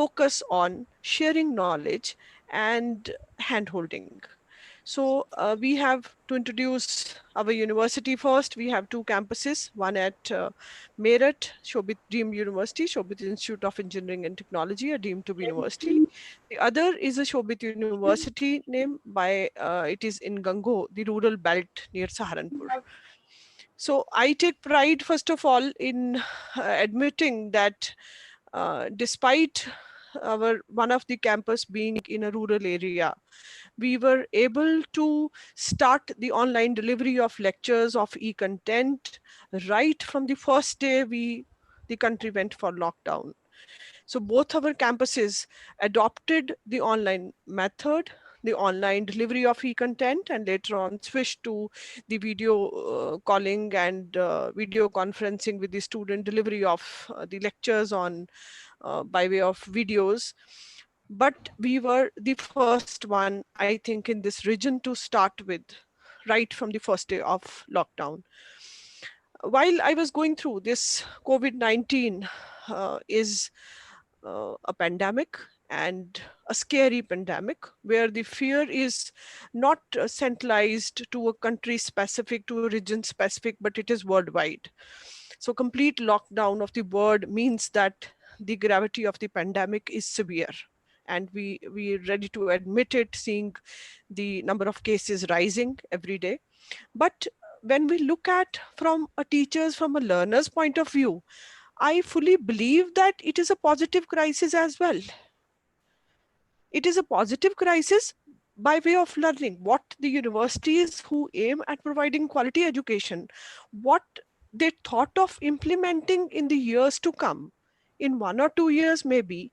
focus on sharing knowledge and hand-holding. So we have to introduce our university first. We have two campuses, one at Meerut, Shobit Deemed University, Shobit Institute of Engineering and Technology, a deemed to be university. The other is a Shobit University name by, it is in Gango, the rural belt near Saharanpur. So I take pride, first of all, in admitting that despite our one of the campus being in a rural area, we were able to start the online delivery of lectures of e-content right from the first day the country went for lockdown. So both our campuses adopted the online method, the online delivery of e-content, and later on switched to the video calling and video conferencing with the student, delivery of the lectures on by way of videos. But we were the first one, I think, in this region to start with right from the first day of lockdown. While I was going through this COVID-19 is a pandemic, and a scary pandemic where the fear is not centralized to a country specific, to a region specific, but it is worldwide. So complete lockdown of the world means that the gravity of the pandemic is severe, and we are ready to admit it, seeing the number of cases rising every day. But when we look at from a teacher's, from a learner's point of view, I fully believe that it is a positive crisis as well. It is a positive crisis by way of learning. What the universities who aim at providing quality education, what they thought of implementing in the years to come, in 1 or 2 years maybe,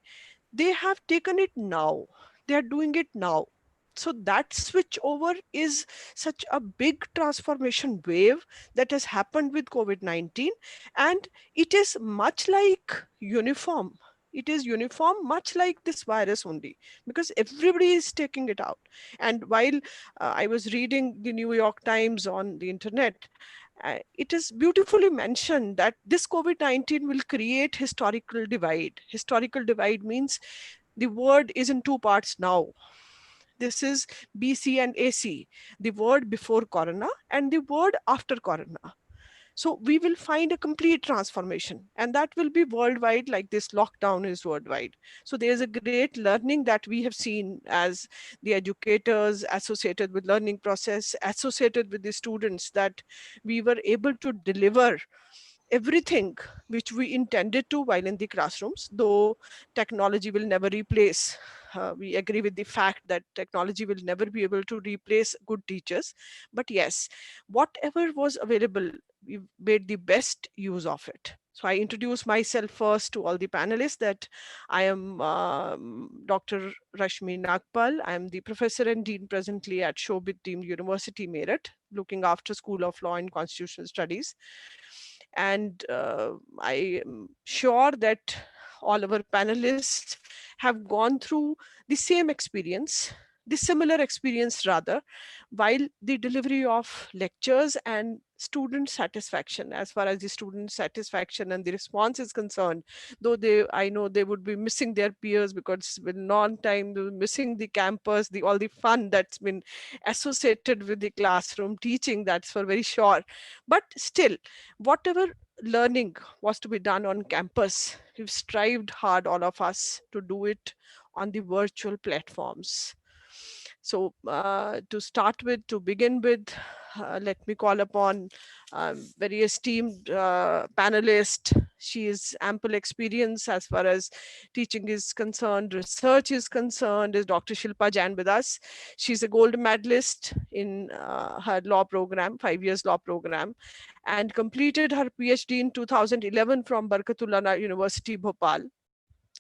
they have taken it now. They are doing it now. So that switch over is such a big transformation wave that has happened with COVID-19, and it is much like uniform. It is uniform, much like this virus only, because everybody is taking it out. And while I was reading the New York Times on the internet, it is beautifully mentioned that this COVID-19 will create historical divide. Historical divide means the word is in two parts now. This is BC and AC, the word before Corona and the word after Corona. So we will find a complete transformation, and that will be worldwide, like this lockdown is worldwide. So there's a great learning that we have seen as the educators associated with learning process, associated with the students, that we were able to deliver everything which we intended to while in the classrooms, though technology will never replace. We agree with the fact that technology will never be able to replace good teachers. But yes, whatever was available, we made the best use of it. So I introduce myself first to all the panelists that I am Dr. Rashmi Nagpal. I am the professor and dean presently at Shobit Deemed University, Meerut, looking after School of Law and Constitutional Studies. And I am sure that all our panelists have gone through the same experience, the similar experience rather, while the delivery of lectures and student satisfaction. As far as the student satisfaction and the response is concerned, though I know they would be missing their peers because it's been long time, they were missing the campus, the all the fun that's been associated with the classroom teaching, that's for very sure. But still, whatever learning was to be done on campus, we've strived hard, all of us, to do it on the virtual platforms. So to start with, to begin with, let me call upon very esteemed panelist. She is ample experience as far as teaching is concerned, research is concerned, is Dr. Shilpa Jain with us. She's a gold medalist in her law program, 5 years law program, and completed her PhD in 2011 from Barkatullah University, Bhopal.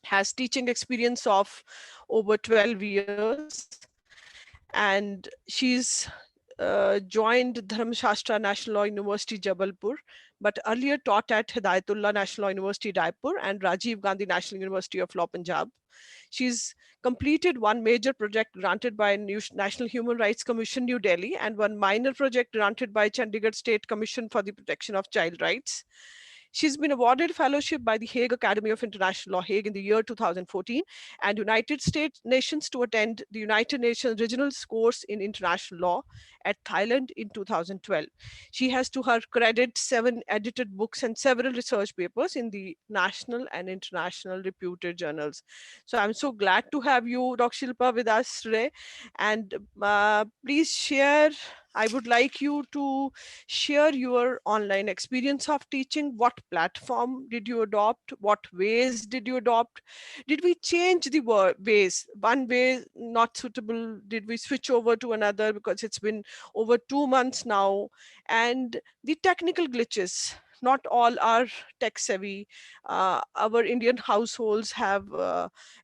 Has teaching experience of over 12 years, and she's joined Dharmashastra National Law University, Jabalpur, but earlier taught at Hidayatullah National Law University, Raipur, and Rajiv Gandhi National University of Law, Punjab. She's completed one major project granted by National Human Rights Commission, New Delhi, and one minor project granted by Chandigarh State Commission for the Protection of Child Rights. She's been awarded fellowship by the Hague Academy of International Law, Hague, in the year 2014, and United States nations to attend the United Nations Regional Course in International Law at Thailand in 2012. She has to her credit 7 edited books and several research papers in the national and international reputed journals. So I'm so glad to have you, Dr. Shilpa, with us today. And please share, I would like you to share your online experience of teaching. What platform did you adopt? What ways did you adopt? Did we change the ways? One way not suitable, did we switch over to another because it's been over 2 months now? And the technical glitches, not all are tech savvy. Our Indian households have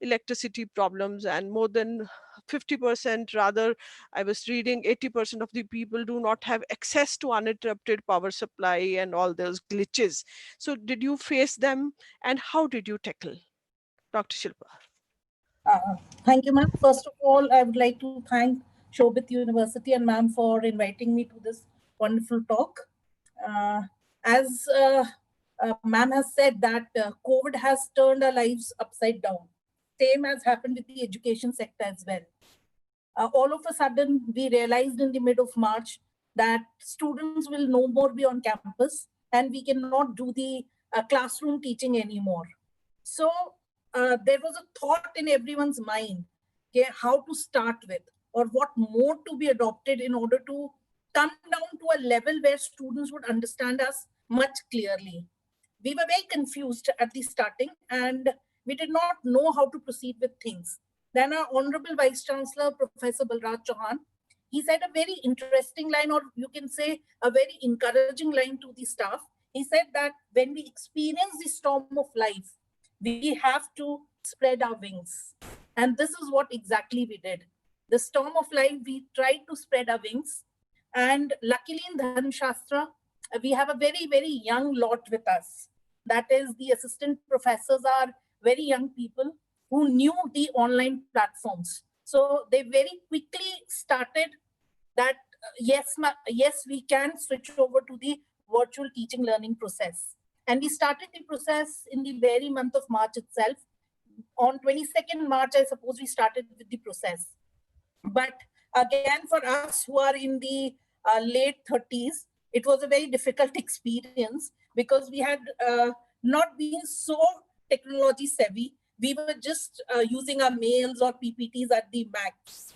electricity problems, and more than 50%, rather, I was reading 80% of the people do not have access to uninterrupted power supply and all those glitches. So did you face them, and how did you tackle? Dr. Shilpa. Thank you, ma'am. First of all, I would like to thank Shobit University and ma'am for inviting me to this wonderful talk. As ma'am has said that COVID has turned our lives upside down. Same has happened with the education sector as well. All of a sudden, we realized in the mid of March that students will no more be on campus and we cannot do the classroom teaching anymore. So there was a thought in everyone's mind, okay, how to start with or what more to be adopted in order to come down to a level where students would understand us much clearly. We were very confused at the starting and we did not know how to proceed with things. Then our Honorable Vice Chancellor, Professor Balraj Chauhan, he said a very interesting line, or you can say a very encouraging line to the staff. He said that when we experience the storm of life, we have to spread our wings. And this is what exactly we did. The storm of life, we tried to spread our wings. And luckily in Dharma Shastra, we have a very, very young lot with us. That is, the assistant professors are very young people who knew the online platforms. So they very quickly started that, yes, we can switch over to the virtual teaching learning process. And we started the process in the very month of March itself. On 22nd March, I suppose we started with the process. But again, for us who are in the late 30s, it was a very difficult experience because we had not been so technology savvy. We were just using our mails or PPTs at the max.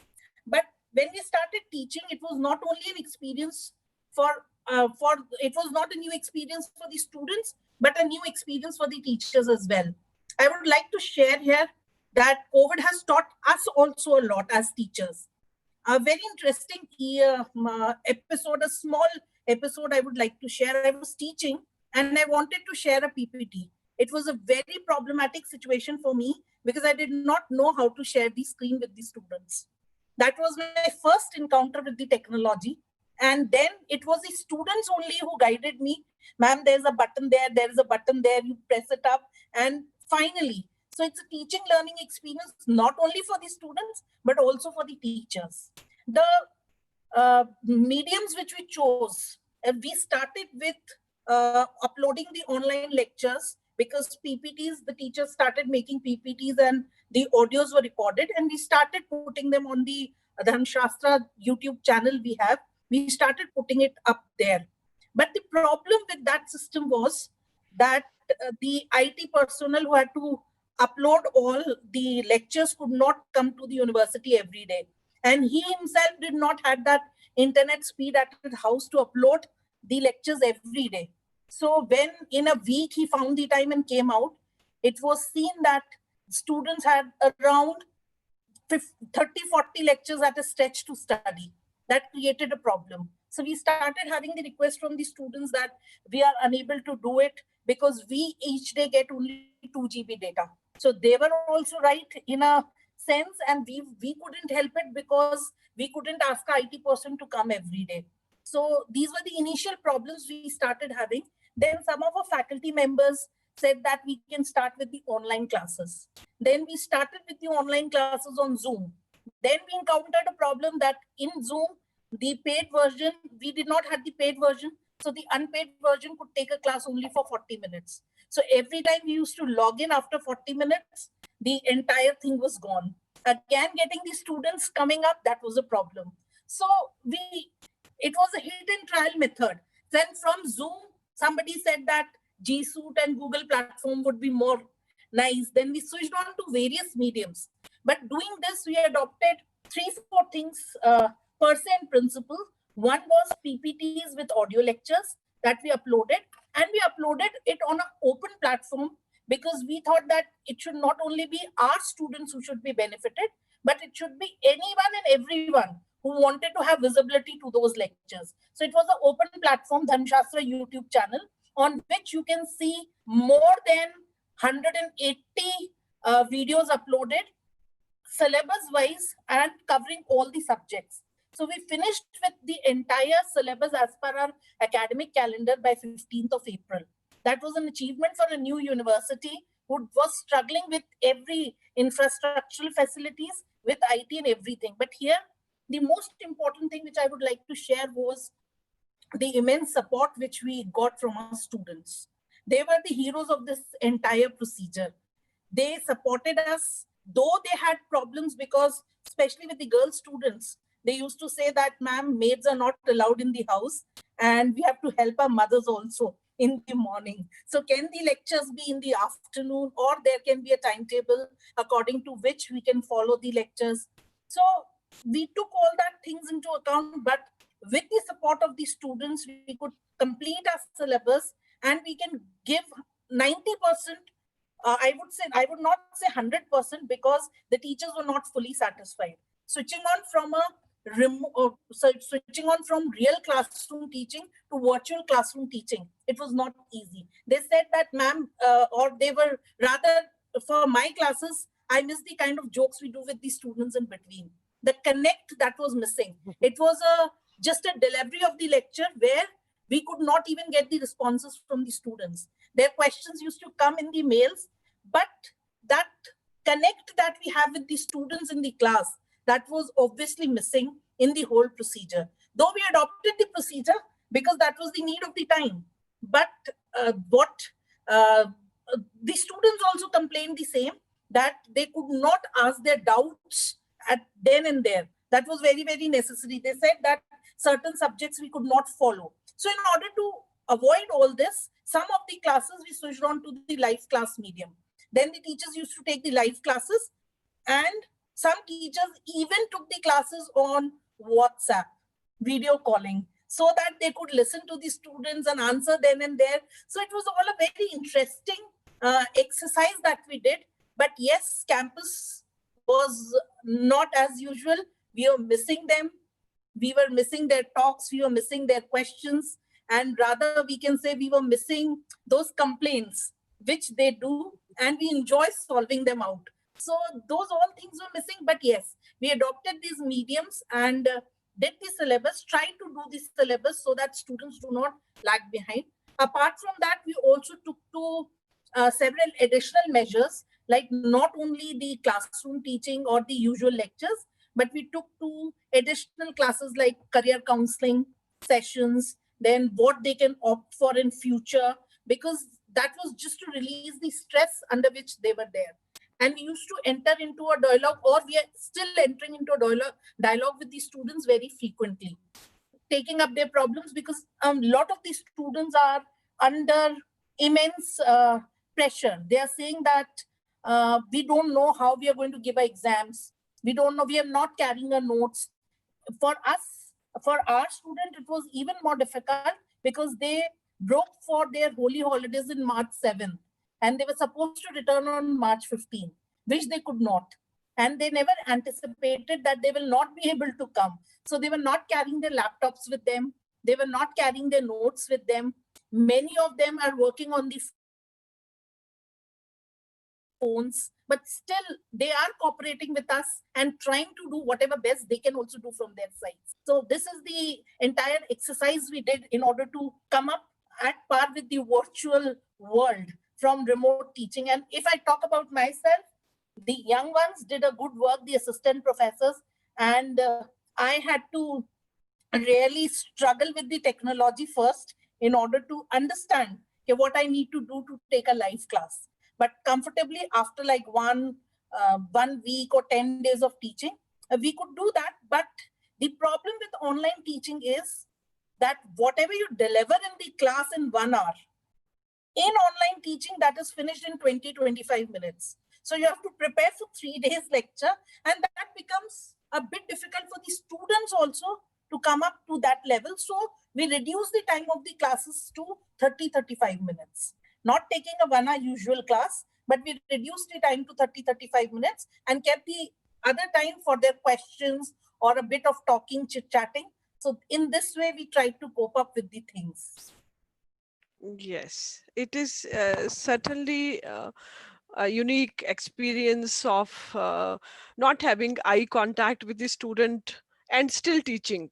But when we started teaching, it was not only an experience it was not a new experience for the students, but a new experience for the teachers as well. I would like to share here that COVID has taught us also a lot as teachers. A very interesting episode, a small episode I would like to share. I was teaching and I wanted to share a PPT. It was a very problematic situation for me because I did not know how to share the screen with the students. That was my first encounter with the technology. And then it was the students only who guided me. Ma'am, there's a button there is a button there, you press it up. And finally, so it's a teaching learning experience, not only for the students, but also for the teachers. The mediums which we chose, we started with uploading the online lectures because PPTs, the teachers started making PPTs and the audios were recorded and we started putting them on the Dharma Shastra YouTube channel we have. We started putting it up there. But the problem with that system was that the IT personnel who had to upload all the lectures could not come to the university every day. And he himself did not have that internet speed at his house to upload the lectures every day. So when in a week he found the time and came out, it was seen that students had around 30-40 lectures at a stretch to study. That created a problem. So we started having the request from the students that we are unable to do it because we each day get only 2 GB data. So they were also right in a sense, and we couldn't help it because we couldn't ask a IT person to come every day. So these were the initial problems we started having. Then some of our faculty members said that we can start with the online classes. Then we started with the online classes on Zoom. Then we encountered a problem that in Zoom, the paid version, we did not have the paid version. So the unpaid version could take a class only for 40 minutes. So every time we used to log in after 40 minutes, the entire thing was gone. Again, getting the students coming up, that was a problem. So it was a hidden trial method. Then from Zoom, somebody said that G Suite and Google platform would be more nice. Then we switched on to various mediums. But doing this, we adopted 3-4 things per se and principle. One was PPTs with audio lectures that we uploaded, and we uploaded it on an open platform because we thought that it should not only be our students who should be benefited, but it should be anyone and everyone who wanted to have visibility to those lectures. So it was an open platform, Dharmashastra YouTube channel, on which you can see more than 180 videos uploaded, syllabus wise and covering all the subjects. So we finished with the entire syllabus as per our academic calendar by 15th of April. That was an achievement for a new university who was struggling with every infrastructural facilities, with IT and everything. But here, the most important thing which I would like to share was the immense support which we got from our students. They were the heroes of this entire procedure. They supported us, though they had problems because, especially with the girl students, they used to say that, ma'am, maids are not allowed in the house and we have to help our mothers also in the morning. So can the lectures be in the afternoon, or there can be a timetable according to which we can follow the lectures? So we took all that things into account, but with the support of the students, we could complete our syllabus and we can give 90%. I would not say 100% because the teachers were not fully satisfied. Switching on from real classroom teaching to virtual classroom teaching, it was not easy. They said that, ma'am, or they were rather, for my classes, I miss the kind of jokes we do with the students in between. The connect that was missing. It was just a delivery of the lecture where we could not even get the responses from the students. Their questions used to come in the mails, but that connect that we have with the students in the class, that was obviously missing in the whole procedure. Though we adopted the procedure because that was the need of the time. But the students also complained the same, that they could not ask their doubts at then and there. That was very, very necessary. They said that certain subjects we could not follow. So in order to avoid all this, some of the classes we switched on to the live class medium. Then the teachers used to take the live classes, and some teachers even took the classes on WhatsApp, video calling, so that they could listen to the students and answer then and there. So it was all a very interesting exercise that we did. But yes, campus was not as usual. We were missing them. We were missing their talks. We were missing their questions. And rather, we can say we were missing those complaints, which they do, and we enjoy solving them out. So those all things were missing. But yes, we adopted these mediums and did the syllabus, tried to do the syllabus so that students do not lag behind. Apart from that, we also took to several additional measures, like not only the classroom teaching or the usual lectures, but we took to additional classes like career counseling sessions, then what they can opt for in future, because that was just to release the stress under which they were there. And we used to enter into a dialogue, or we are still entering into a dialogue with the students very frequently, taking up their problems, because a lot of these students are under immense pressure. They are saying that we don't know how we are going to give our exams. We don't know, we are not carrying our notes. For us, for our student, it was even more difficult because they broke for their holy holidays in March 7th, and they were supposed to return on March 15th, which they could not. And they never anticipated that they will not be able to come. So they were not carrying their laptops with them. They were not carrying their notes with them. Many of them are working on the phones, but still they are cooperating with us and trying to do whatever best they can also do from their side. So this is the entire exercise we did in order to come up at par with the virtual world from remote teaching. And if I talk about myself, the young ones did a good work, the assistant professors, and I had to really struggle with the technology first in order to understand what I need to do to take a live class. But comfortably after like 1 week or 10 days of teaching, we could do that. But the problem with online teaching is that whatever you deliver in the class in 1 hour, in online teaching, that is finished in 20-25 minutes. So you have to prepare for 3 days lecture, and that becomes a bit difficult for the students also to come up to that level. So we reduce the time of the classes to 30-35 minutes, not taking a 1 hour usual class, but we reduce the time to 30-35 minutes and kept the other time for their questions or a bit of talking, chit-chatting. So in this way, we try to cope up with the things. Yes, it is certainly a unique experience of not having eye contact with the student and still teaching.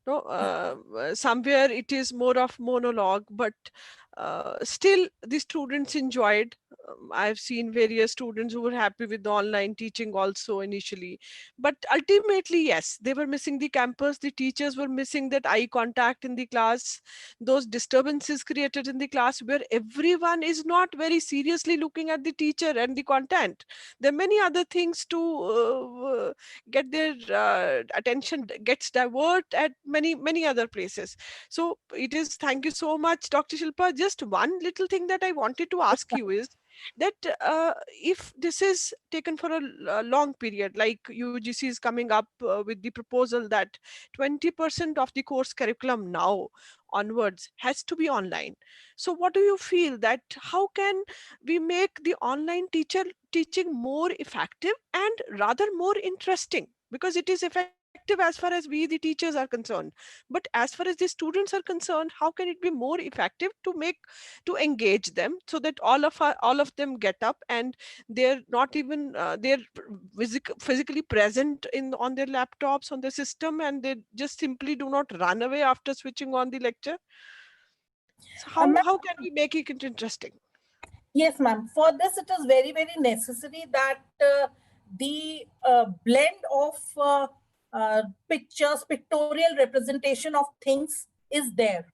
No, somewhere it is more of monologue, but still the students enjoyed. I've seen various students who were happy with the online teaching also initially, but ultimately, yes, they were missing the campus. The teachers were missing that eye contact in the class, those disturbances created in the class where everyone is not very seriously looking at the teacher and the content. There are many other things to get their attention gets divert at many other places. So it is, thank you so much, Dr. Shilpa. Just one little thing that I wanted to ask you is that if this is taken for a long period, like UGC is coming up with the proposal that 20% of the course curriculum now onwards has to be online. So what do you feel that how can we make the online teaching more effective and rather more interesting, because it is effective as far as we the teachers are concerned, but as far as the students are concerned, how can it be more effective to make to engage them so that all of them get up and they're not even they're physically present in on their laptops on the system, and they just simply do not run away after switching on the lecture. So how can we make it interesting? Yes, ma'am. For this, it is very, very necessary that the blend of pictures, pictorial representation of things is there.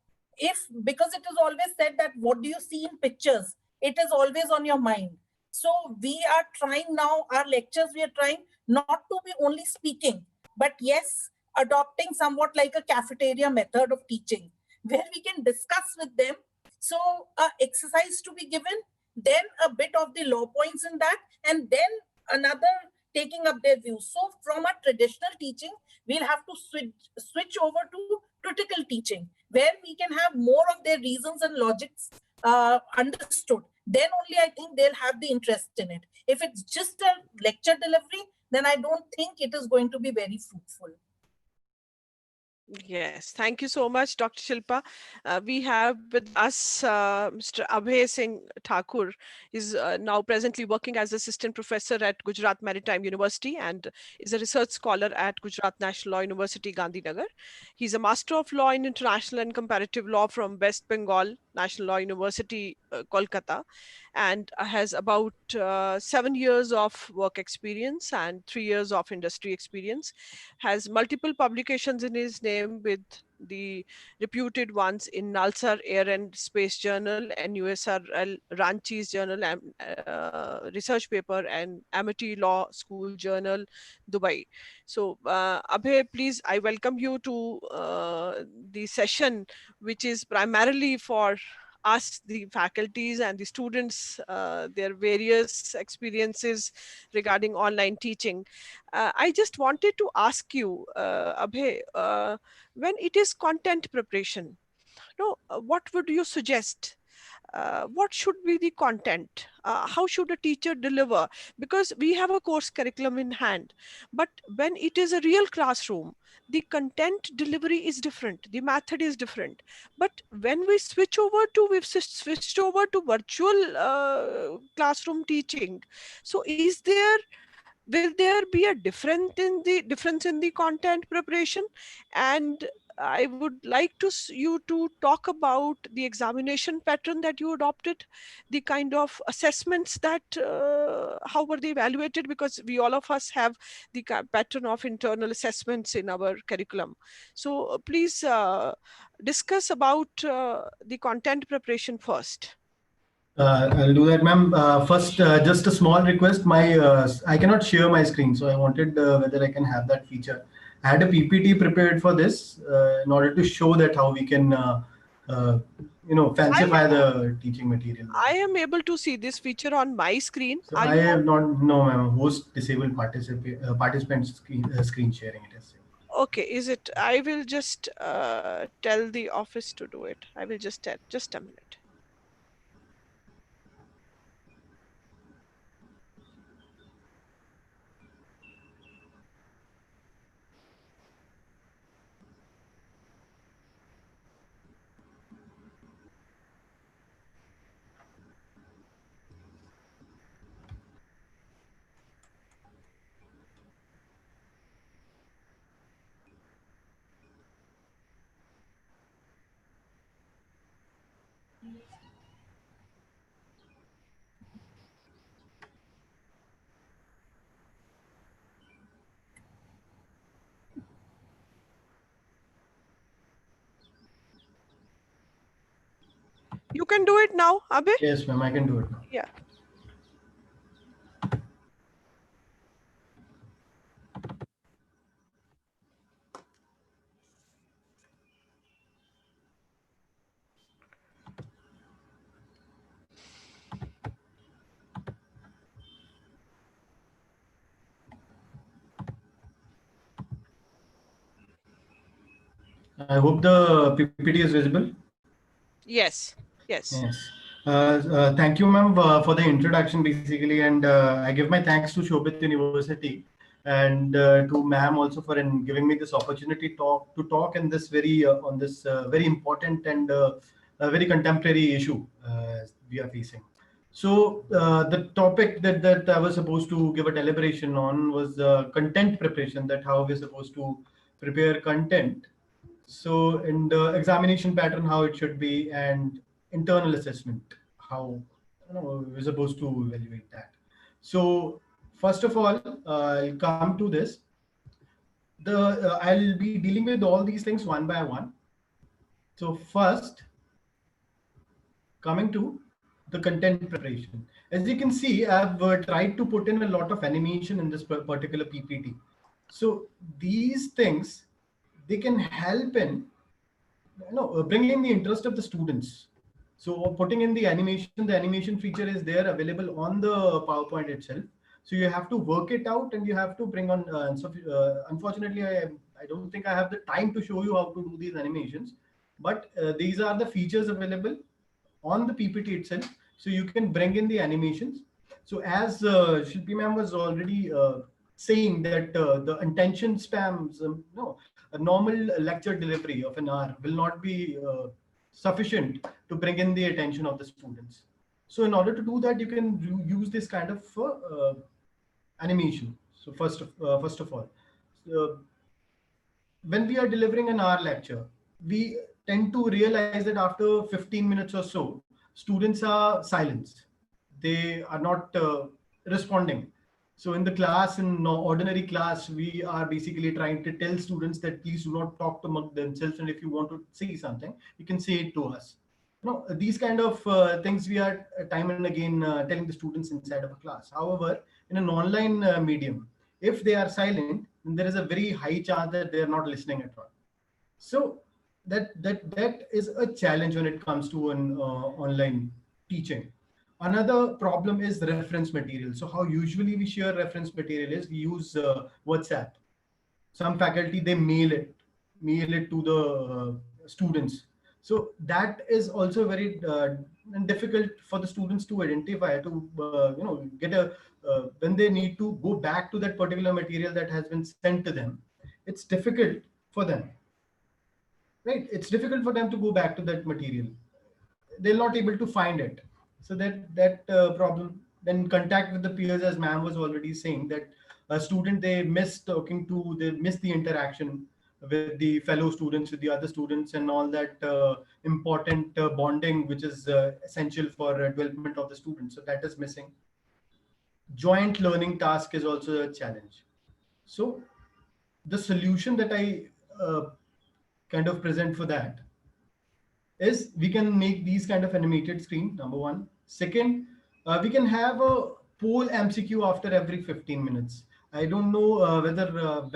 Because it is always said that what do you see in pictures, it is always on your mind. So we are trying now, our lectures, we are trying not to be only speaking, but yes, adopting somewhat like a cafeteria method of teaching, where we can discuss with them. So exercise to be given, then a bit of the law points in that, and then another taking up their views. So from a traditional teaching, we'll have to switch over to critical teaching, where we can have more of their reasons and logics understood. Then only I think they'll have the interest in it. If it's just a lecture delivery, then I don't think it is going to be very fruitful. Yes, thank you so much, Dr. Shilpa. We have with us Mr. Abhay Singh Thakur. Is now presently working as assistant professor at Gujarat Maritime University and is a research scholar at Gujarat National Law University, Gandhinagar. He's a Master of Law in International and Comparative Law from West Bengal National Law University, Kolkata, and has about 7 years of work experience and 3 years of industry experience, has multiple publications in his name with the reputed ones in Nalsar Air and Space Journal and USRL Ranchi's Journal and research paper and Amity Law School Journal, Dubai. So Abhay, please, I welcome you to the session, which is primarily for us, the faculties and the students, their various experiences regarding online teaching. I just wanted to ask you, Abhay, when it is content preparation, no, what would you suggest? What should be the content? How should a teacher deliver? Because we have a course curriculum in hand, but when it is a real classroom, the content delivery is different, the method is different. But when we've switched over to virtual classroom teaching, so will there be a difference in the content preparation? And I would like you to talk about the examination pattern that you adopted, the kind of assessments that, how were they evaluated? Because we all of us have the pattern of internal assessments in our curriculum. So please discuss about the content preparation first. I'll do that, ma'am. First, just a small request. I cannot share my screen, so I wanted whether I can have that feature. I had a PPT prepared for this in order to show that how we can, fancify the teaching material. I am able to see this feature on my screen. So Are I you? have not, no, ma'am. Host disabled participants screen sharing. It is. Okay, is it? I will just tell the office to do it. I will just tell. Just a minute. You can do it now, Abe? Yes, ma'am. I can do it now. Yeah. I hope the PPT is visible. Yes. Yes. Yes. Thank you, ma'am, for the introduction, basically, and I give my thanks to Shobit University and to ma'am also for giving me this opportunity to talk in this very on this very important and very contemporary issue we are facing. So the topic that I was supposed to give a deliberation on was content preparation. That how we're supposed to prepare content. So in the examination pattern, how it should be, and internal assessment, how we're supposed to evaluate that. So first of all, I'll come to this. I'll be dealing with all these things one by one. So first, coming to the content preparation. As you can see, I've tried to put in a lot of animation in this particular PPT. So these things, they can help in bringing the interest of the students. So putting in the animation feature is there available on the PowerPoint itself. So you have to work it out and you have to bring on, unfortunately, I don't think I have the time to show you how to do these animations, but these are the features available on the PPT itself. So you can bring in the animations. So as Shilpi ma'am was already saying that the attention spams, a normal lecture delivery of an hour will not be sufficient to bring in the attention of the students. So in order to do that, you can use this kind of animation. So first of all, when we are delivering an hour lecture, we tend to realize that after 15 minutes or so, students are silenced. They are not responding. So in the class, in ordinary class, we are basically trying to tell students that please do not talk among themselves. And if you want to say something, you can say it to us. These kind of things we are time and again telling the students inside of a class. However, in an online medium, if they are silent, then there is a very high chance that they are not listening at all. So that is a challenge when it comes to an online teaching. Another problem is reference material. So how usually we share reference material is we use WhatsApp. Some faculty, they mail it to the students. So that is also very difficult for the students to identify, to get when they need to go back to that particular material that has been sent to them. It's difficult for them, right? It's difficult for them to go back to that material. They're not able to find it. So that problem. Then contact with the peers, as ma'am was already saying, that a student, they miss the interaction. with the fellow students, with the other students, and all that important bonding, which is essential for development of the student. So that is missing. Joint learning task is also a challenge. So the solution that I kind of present for that is we can make these kind of animated screen, number one. Second, we can have a poll MCQ after every 15 minutes. I don't know whether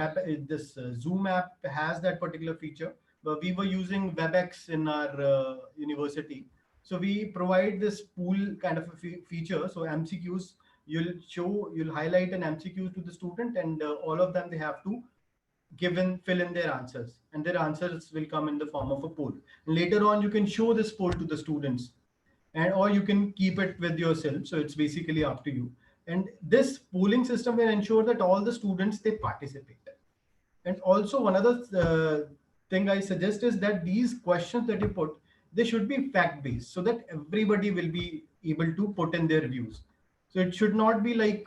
this Zoom app has that particular feature, but we were using WebEx in our university. So we provide this pool kind of a feature. So MCQs, you'll highlight an MCQ to the student, and all of them, they have to fill in their answers, and their answers will come in the form of a poll. And later on, you can show this poll to the students, and or you can keep it with yourself. So it's basically up to you. And this polling system will ensure that all the students, they participate. And also one other thing I suggest is that these questions that you put, they should be fact based, so that everybody will be able to put in their views. So it should not be like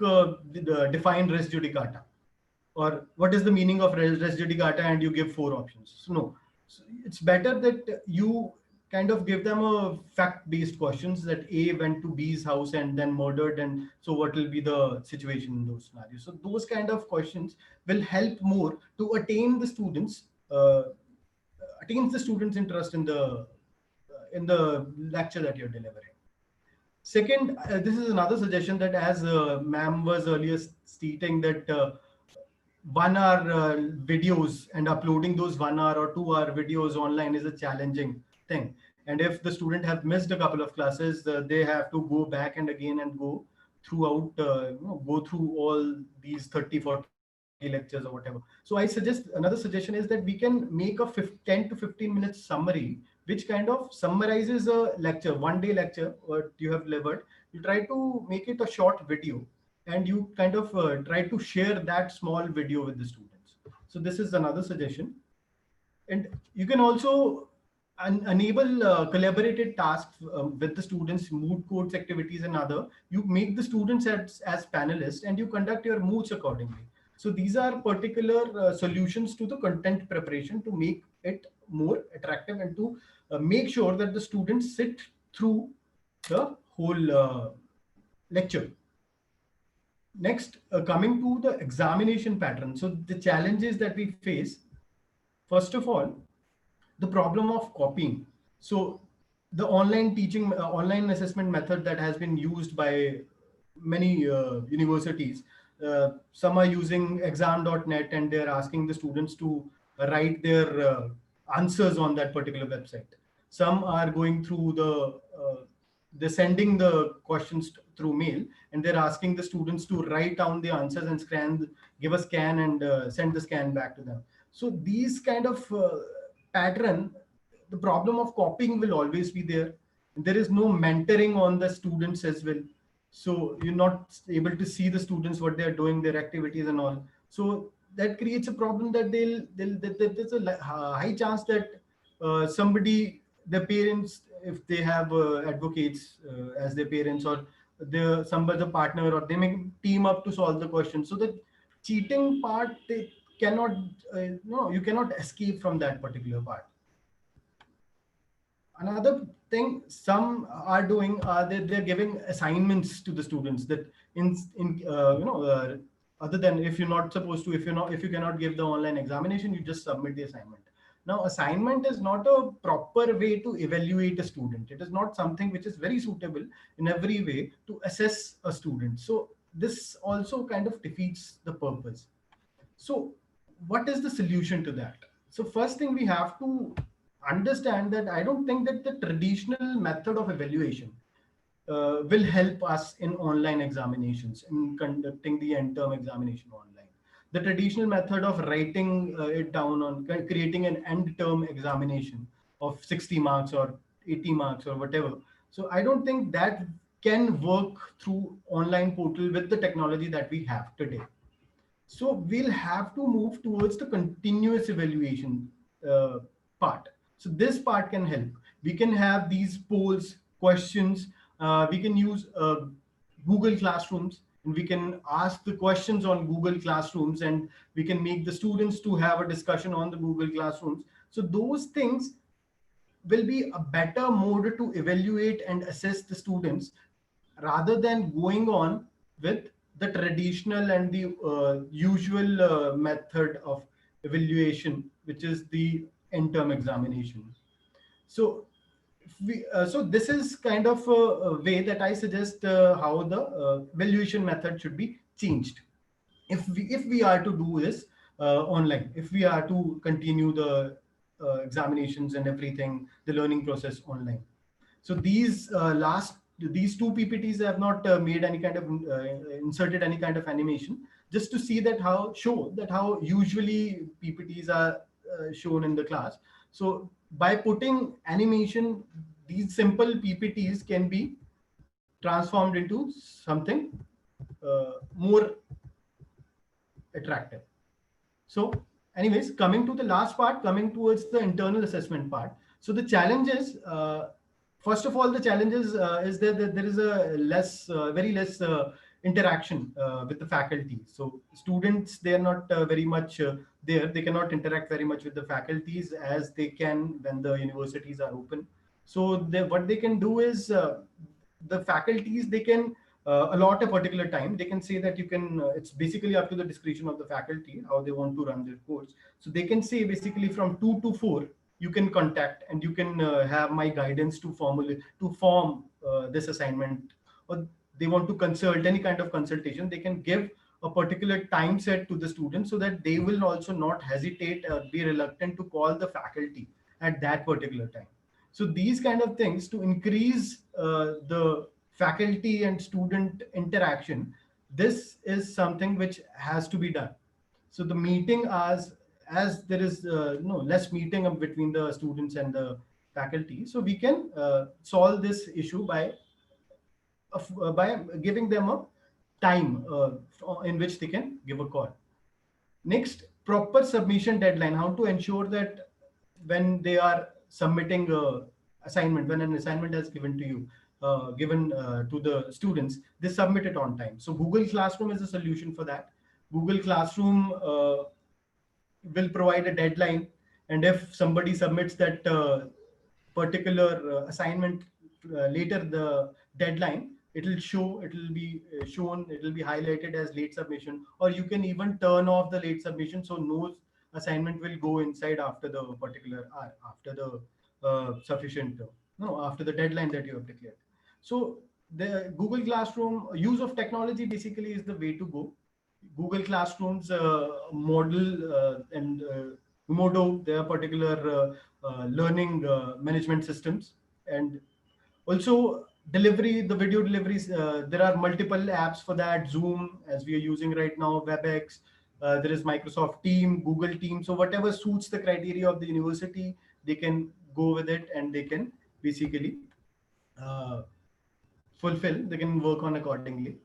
define res judicata, or what is the meaning of res judicata, and you give 4 options. So no, so it's better that you kind of give them a fact-based questions, that A went to B's house and then murdered, and so what will be the situation in those scenarios. So those kind of questions will help more to attain the students, interest in the lecture that you're delivering. Second, this is another suggestion, that as ma'am was earlier stating, that 1 hour videos and uploading those 1 hour or 2 hour videos online is a challenging thing. And if the student have missed a couple of classes, they have to go back and again and go throughout, go through all these 30, 40 lectures or whatever. So I suggest, another suggestion is that we can make a 10 to 15 minutes summary, which kind of summarizes a lecture, 1 day lecture, what you have delivered. You try to make it a short video, and you kind of try to share that small video with the students. So this is another suggestion. And you can also enable collaborated tasks with the students, mood courts, activities, and other. You make the students as panelists, and you conduct your moods accordingly. So these are particular solutions to the content preparation to make it more attractive, and to make sure that the students sit through the whole lecture. Next, coming to the examination pattern. So the challenges that we face, first of all, the problem of copying. So the online teaching, online assessment method that has been used by many universities, some are using exam.net, and they're asking the students to write their answers on that particular website. Some are going through they're sending the questions through mail, and they're asking the students to write down the answers and give a scan, and send the scan back to them. So these kind of pattern, the problem of copying will always be there. There is no mentoring on the students as well. So you're not able to see the students, what they're doing, their activities and all. So that creates a problem, that there's a high chance that somebody, the parents, if they have advocates as their parents, or somebody, the partner, or they may team up to solve the question. So the cheating part, they cannot, no, you cannot escape from that particular part. Another thing some are doing, they're giving assignments to the students, that other than, if you're not supposed to, if you cannot give the online examination, you just submit the assignment. Now, assignment is not a proper way to evaluate a student. It is not something which is very suitable in every way to assess a student. So this also kind of defeats the purpose. So what is the solution to that? So first thing, we have to understand that I don't think that the traditional method of evaluation will help us in online examinations, in conducting the end term examination online. The traditional method of writing it down, on creating an end term examination of 60 marks or 80 marks or whatever. So I don't think that can work through online portal with the technology that we have today. So we'll have to move towards the continuous evaluation part. So this part can help. We can have these polls, questions. We can use Google Classrooms. and we can ask the questions on Google Classrooms, and we can make the students to have a discussion on the Google Classrooms. So those things will be a better mode to evaluate and assess the students, rather than going on with the traditional and the usual method of evaluation, which is the end-term examination. So so this is kind of a way that I suggest how the evaluation method should be changed. If we are to do this online, if we are to continue the examinations and everything, the learning process online. So these two PPTs have not made any kind of inserted any kind of animation, just to see that how usually PPTs are shown in the class. So by putting animation, these simple PPTs can be transformed into something more attractive. So anyways, coming to the last part, coming towards the internal assessment part. So the challenges, first of all, the challenges is that there is a very less interaction with the faculty. So students, they are not very much there. They cannot interact very much with the faculties as they can when the universities are open. So what they can do is the faculties, they can allot a particular time. They can say that you can, it's basically up to the discretion of the faculty how they want to run their course. So they can say basically from 2 to 4, you can contact and you can have my guidance to form this assignment, or they want to consult any kind of consultation, they can give a particular time set to the student, so that they will also not hesitate or be reluctant to call the faculty at that particular time. So these kind of things, to increase the faculty and student interaction, this is something which has to be done. So the meeting, as there is less meeting between the students and the faculty, so we can solve this issue by giving them a time in which they can give a call. Next, proper submission deadline. How to ensure that when they are submitting assignment, when an assignment is given to you, given to the students, they submit it on time. So Google Classroom is a solution for that. Google Classroom will provide a deadline, and if somebody submits that particular assignment later the deadline, it will be shown, it will be highlighted as late submission, or you can even turn off the late submission, so no assignment will go inside after the particular after the sufficient no after the deadline that you have declared. So the Google Classroom use of technology basically is the way to go. Google Classroom's model and Modo, their particular learning management systems, and also delivery, the video deliveries. There are multiple apps for that. Zoom, as we are using right now, WebEx. There is Microsoft Team, Google Team. So whatever suits the criteria of the university, they can go with it, and they can basically fulfill. They can work on accordingly.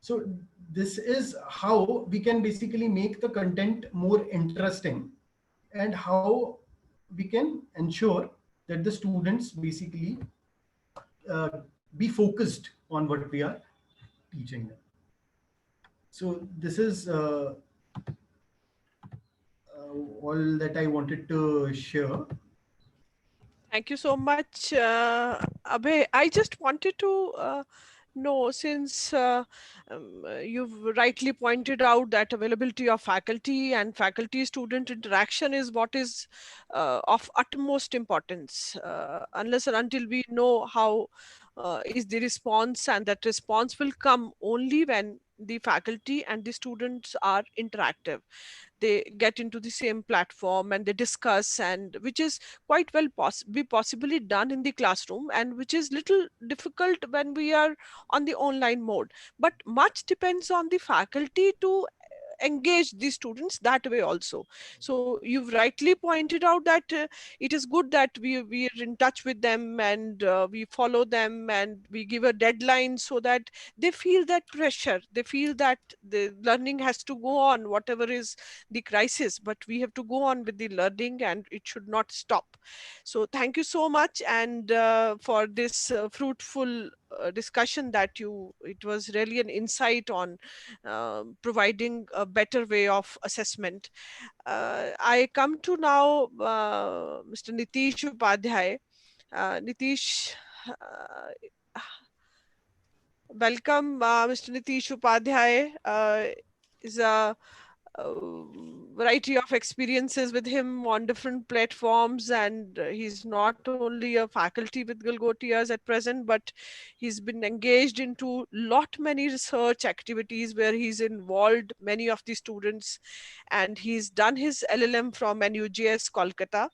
So this is how we can basically make the content more interesting, and how we can ensure that the students basically be focused on what we are teaching them. So this is all that I wanted to share. Thank you so much, Abhay. I just wanted to know, since you've rightly pointed out that availability of faculty and faculty-student interaction is what is of utmost importance. Unless and until we know how is the response, and that response will come only when the faculty and the students are interactive. They get into the same platform and they discuss, and which is quite well be possibly done in the classroom, and which is little difficult when we are on the online mode. But much depends on the faculty to engage the students that way also. So you've rightly pointed out that it is good that we are in touch with them, and we follow them, and we give a deadline, so that they feel that pressure, they feel that the learning has to go on, whatever is the crisis, but we have to go on with the learning, and it should not stop. So thank you so much, and for this fruitful discussion that it was really an insight on providing a better way of assessment. I come to now Mr. Nitish Upadhyay. Nitish, welcome, Mr. Nitish Upadhyay. Is a variety of experiences with him on different platforms, and he's not only a faculty with Galgotias at present, but he's been engaged into lot many research activities where he's involved many of the students, and he's done his LLM from NUJS Kolkata,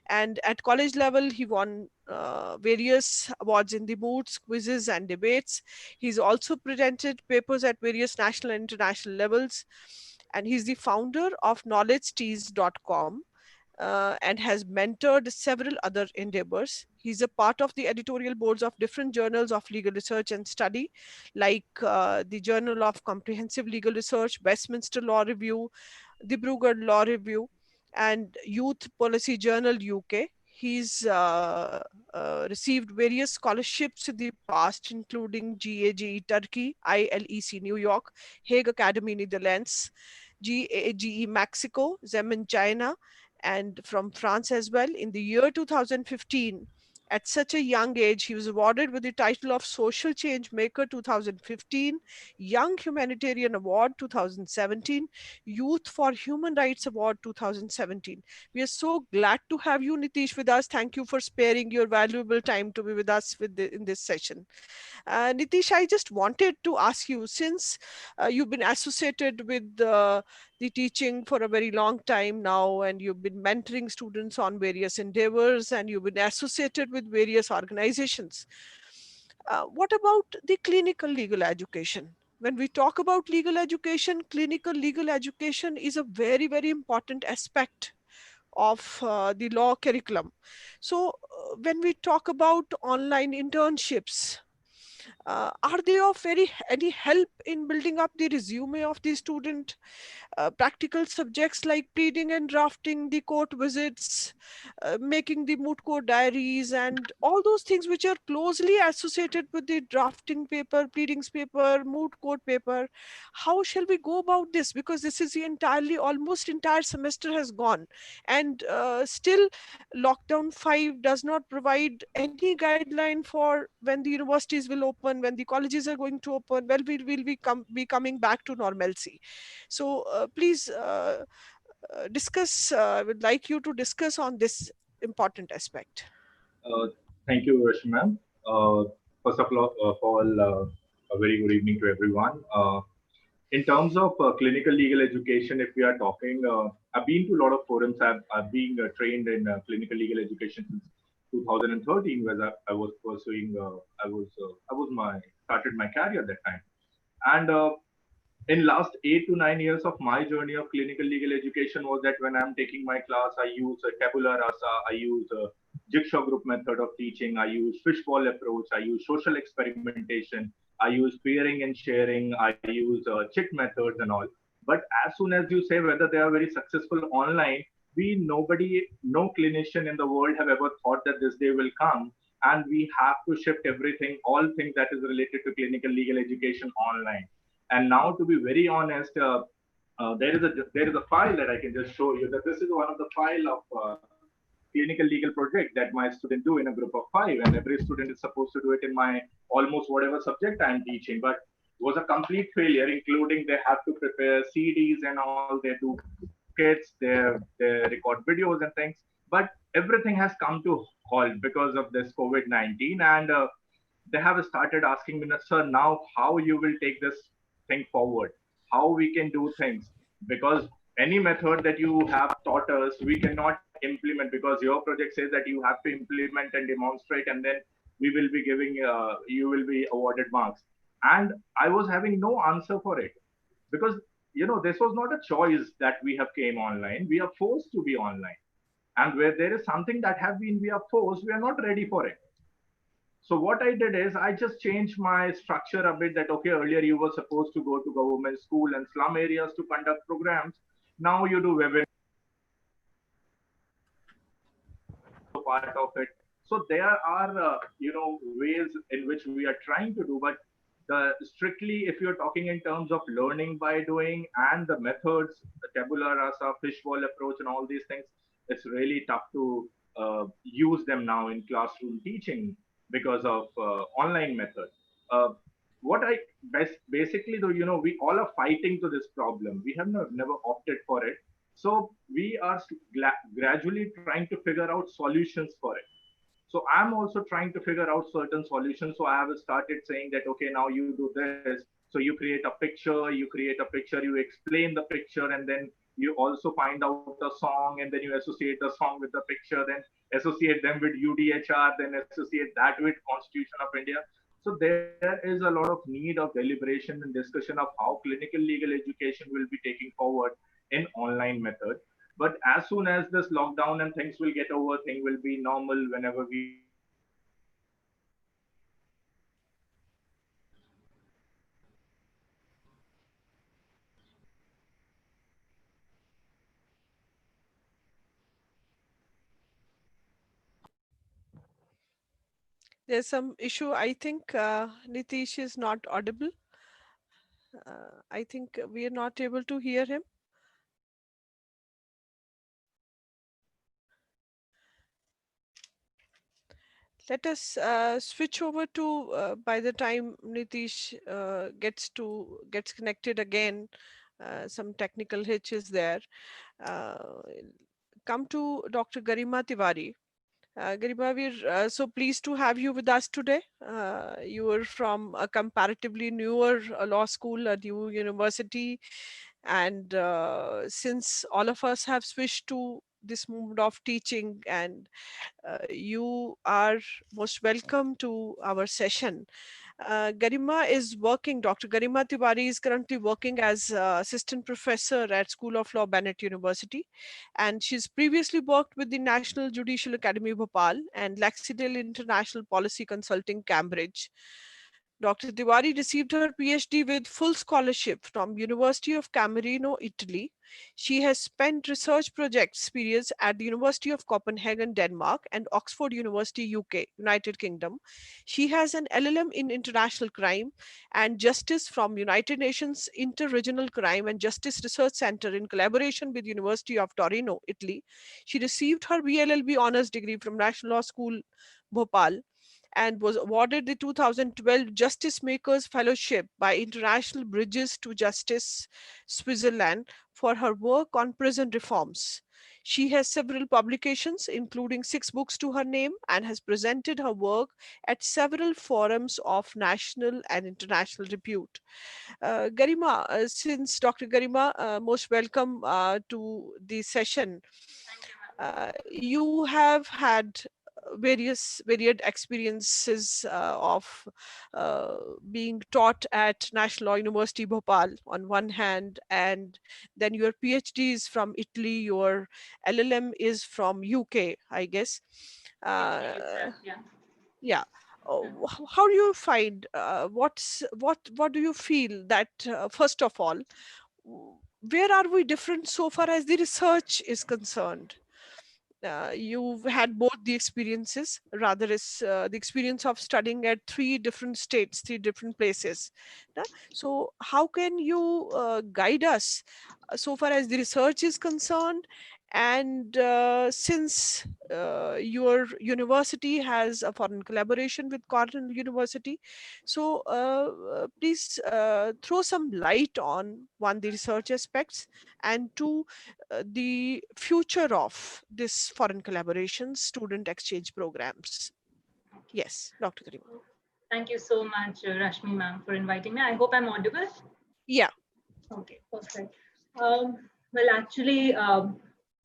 and at college level he won various awards in the moods, quizzes and debates. He's also presented papers at various national and international levels, and he's the founder of knowledgeteas.com, and has mentored several other endeavors. He's a part of the editorial boards of different journals of legal research and study, like the Journal of Comprehensive Legal Research, Westminster Law Review, Dibrugarh Law Review, and Youth Policy Journal UK. He's received various scholarships in the past, including GAGE Turkey, ILEC New York, Hague Academy Netherlands, GAGE Mexico, Zemin China, and from France as well. In the year 2015, at such a young age, he was awarded with the title of Social Change Maker 2015, Young Humanitarian Award 2017, Youth for Human Rights Award 2017. We are so glad to have you, Nitish, with us. Thank you for sparing your valuable time to be with us in this session. Nitish, I just wanted to ask you, since you've been associated with the teaching for a very long time now, and you've been mentoring students on various endeavors, and you've been associated with various organizations, what about the clinical legal education? When we talk about legal education, clinical legal education is a very, very important aspect of the law curriculum. So when we talk about online internships, are they of any help in building up the resume of the student? Practical subjects like pleading and drafting, the court visits, making the moot court diaries, and all those things which are closely associated with the drafting paper, pleadings paper, moot court paper. How shall we go about this? Because this is the almost entire semester has gone, and still lockdown 5 does not provide any guideline for when the universities will open, when the colleges are going to open, well, we will be coming back to normalcy. So please discuss, I would like you to discuss on this important aspect. Thank you, Rashmi ma'am. First of all, a very good evening to everyone. In terms of clinical legal education, if we are talking, I've been to a lot of forums. I've been trained in clinical legal education since 2013, where I was pursuing. Started my career at that time, and in last 8 to 9 years of my journey of clinical legal education was that when I'm taking my class, I use a tabula rasa, I use a jigsaw group method of teaching, I use fishbowl approach, I use social experimentation, I use peering and sharing, I use chit methods and all. But as soon as you say whether they are very successful online, no clinician in the world have ever thought that this day will come and we have to shift everything, all things that is related to clinical legal education online. And now, to be very honest, there is a file that I can just show you that this is one of the file of clinical legal project that my student do in a group of 5, and every student is supposed to do it in my almost whatever subject I'm teaching, but it was a complete failure, including they have to prepare CDs and all, they do kits, they record videos and things, but everything has come to halt because of this COVID-19, and they have started asking me, sir, now how you will take this thing forward, how we can do things, because any method that you have taught us, we cannot implement, because your project says that you have to implement and demonstrate, and then we will be giving, you will be awarded marks. And I was having no answer for it, because, this was not a choice that we have came online. We are forced to be online. And where there is something that we are forced, we are not ready for it. So what I did is I just changed my structure a bit that, okay, earlier you were supposed to go to government school and slum areas to conduct programs. Now you do webinars, part of it. So there are, ways in which we are trying to do, but strictly, if you're talking in terms of learning by doing and the methods, the tabula rasa, fishbowl approach, and all these things, it's really tough to use them now in classroom teaching because of online method. Uh, what I basically though, we all are fighting to this problem. We have never opted for it. So we are gradually trying to figure out solutions for it. So I'm also trying to figure out certain solutions. So I have started saying that, okay, now you do this. So you create a picture, you explain the picture, and then you also find out the song, and then you associate the song with the picture, then associate them with UDHR, then associate that with Constitution of India. So there is a lot of need of deliberation and discussion of how clinical legal education will be taking forward in online method. But as soon as this lockdown and things will get over, thing will be normal whenever we are able to go back to class. There's some issue. I think Nitish is not audible. I think we are not able to hear him. Let us switch over to by the time Nitish gets connected again. Some technical hitch is there. Uh, Come to Dr. Garima Tiwari. Garima, we're so pleased to have you with us today. You are from a comparatively newer law school, a new university, and since all of us have switched to this mode of teaching, and you are most welcome to our session. Garima is working, Dr. Garima Tiwari is currently working as assistant professor at School of Law, Bennett University. And she's previously worked with the National Judicial Academy Bhopal and Lexidale International Policy Consulting, Cambridge. Dr. Tiwari received her PhD with full scholarship from University of Camerino, Italy. She has spent research projects periods at the University of Copenhagen, Denmark, and Oxford University, UK, United Kingdom. She has an LLM in International Crime and Justice from United Nations Inter-Regional Crime and Justice Research Center in collaboration with University of Torino, Italy. She received her BLLB honors degree from National Law School, Bhopal, and was awarded the 2012 Justice Makers Fellowship by International Bridges to Justice, Switzerland, for her work on prison reforms. She has several publications, including 6 books to her name, and has presented her work at several forums of national and international repute. Garima, since Dr. Garima, most welcome to the session. You have had varied experiences of being taught at National Law University Bhopal on one hand, and then your PhD is from Italy, your LLM is from UK, I guess. Yeah. Yeah. How do you find what do you feel that first of all, where are we different so far as the research is concerned? You've had both the experiences, rather is the experience of studying at 3 different states, 3 different places. So how can you guide us so far as the research is concerned? And since your university has a foreign collaboration with Cornell University, so please throw some light on, one, the research aspects, and two, the future of this foreign collaboration student exchange programs. Yes, Dr. Garima. Thank you so much, Rashmi ma'am, for inviting me. I hope I'm audible. Yeah. Okay, perfect. Well, actually,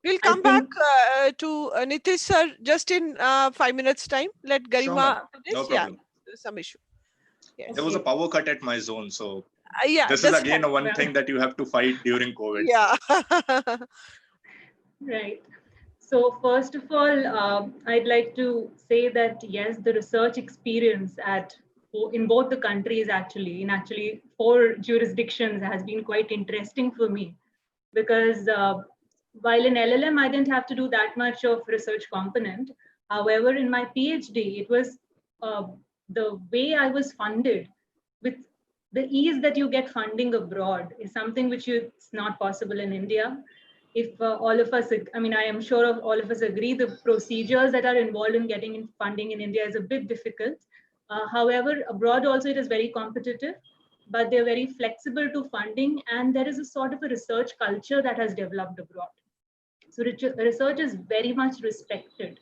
we'll come back to Nitish sir just in 5 minutes time. Let Garima finish. No problem. Yeah, some issue. Yes. There was a power cut at my zone, so yeah, this is again one thing that you have to fight during COVID. Yeah. Right. So first of all, I'd like to say that yes, the research experience in both the countries in 4 jurisdictions has been quite interesting for me, because while in LLM I didn't have to do that much of research component. However, in my PhD, it was the way I was funded with the ease that you get funding abroad is something which it's not possible in India. If all of us, I mean, I am sure of all of us agree, the procedures that are involved in getting funding in India is a bit difficult. However, abroad also it is very competitive, but they're very flexible to funding, and there is a sort of a research culture that has developed abroad. So research is very much respected.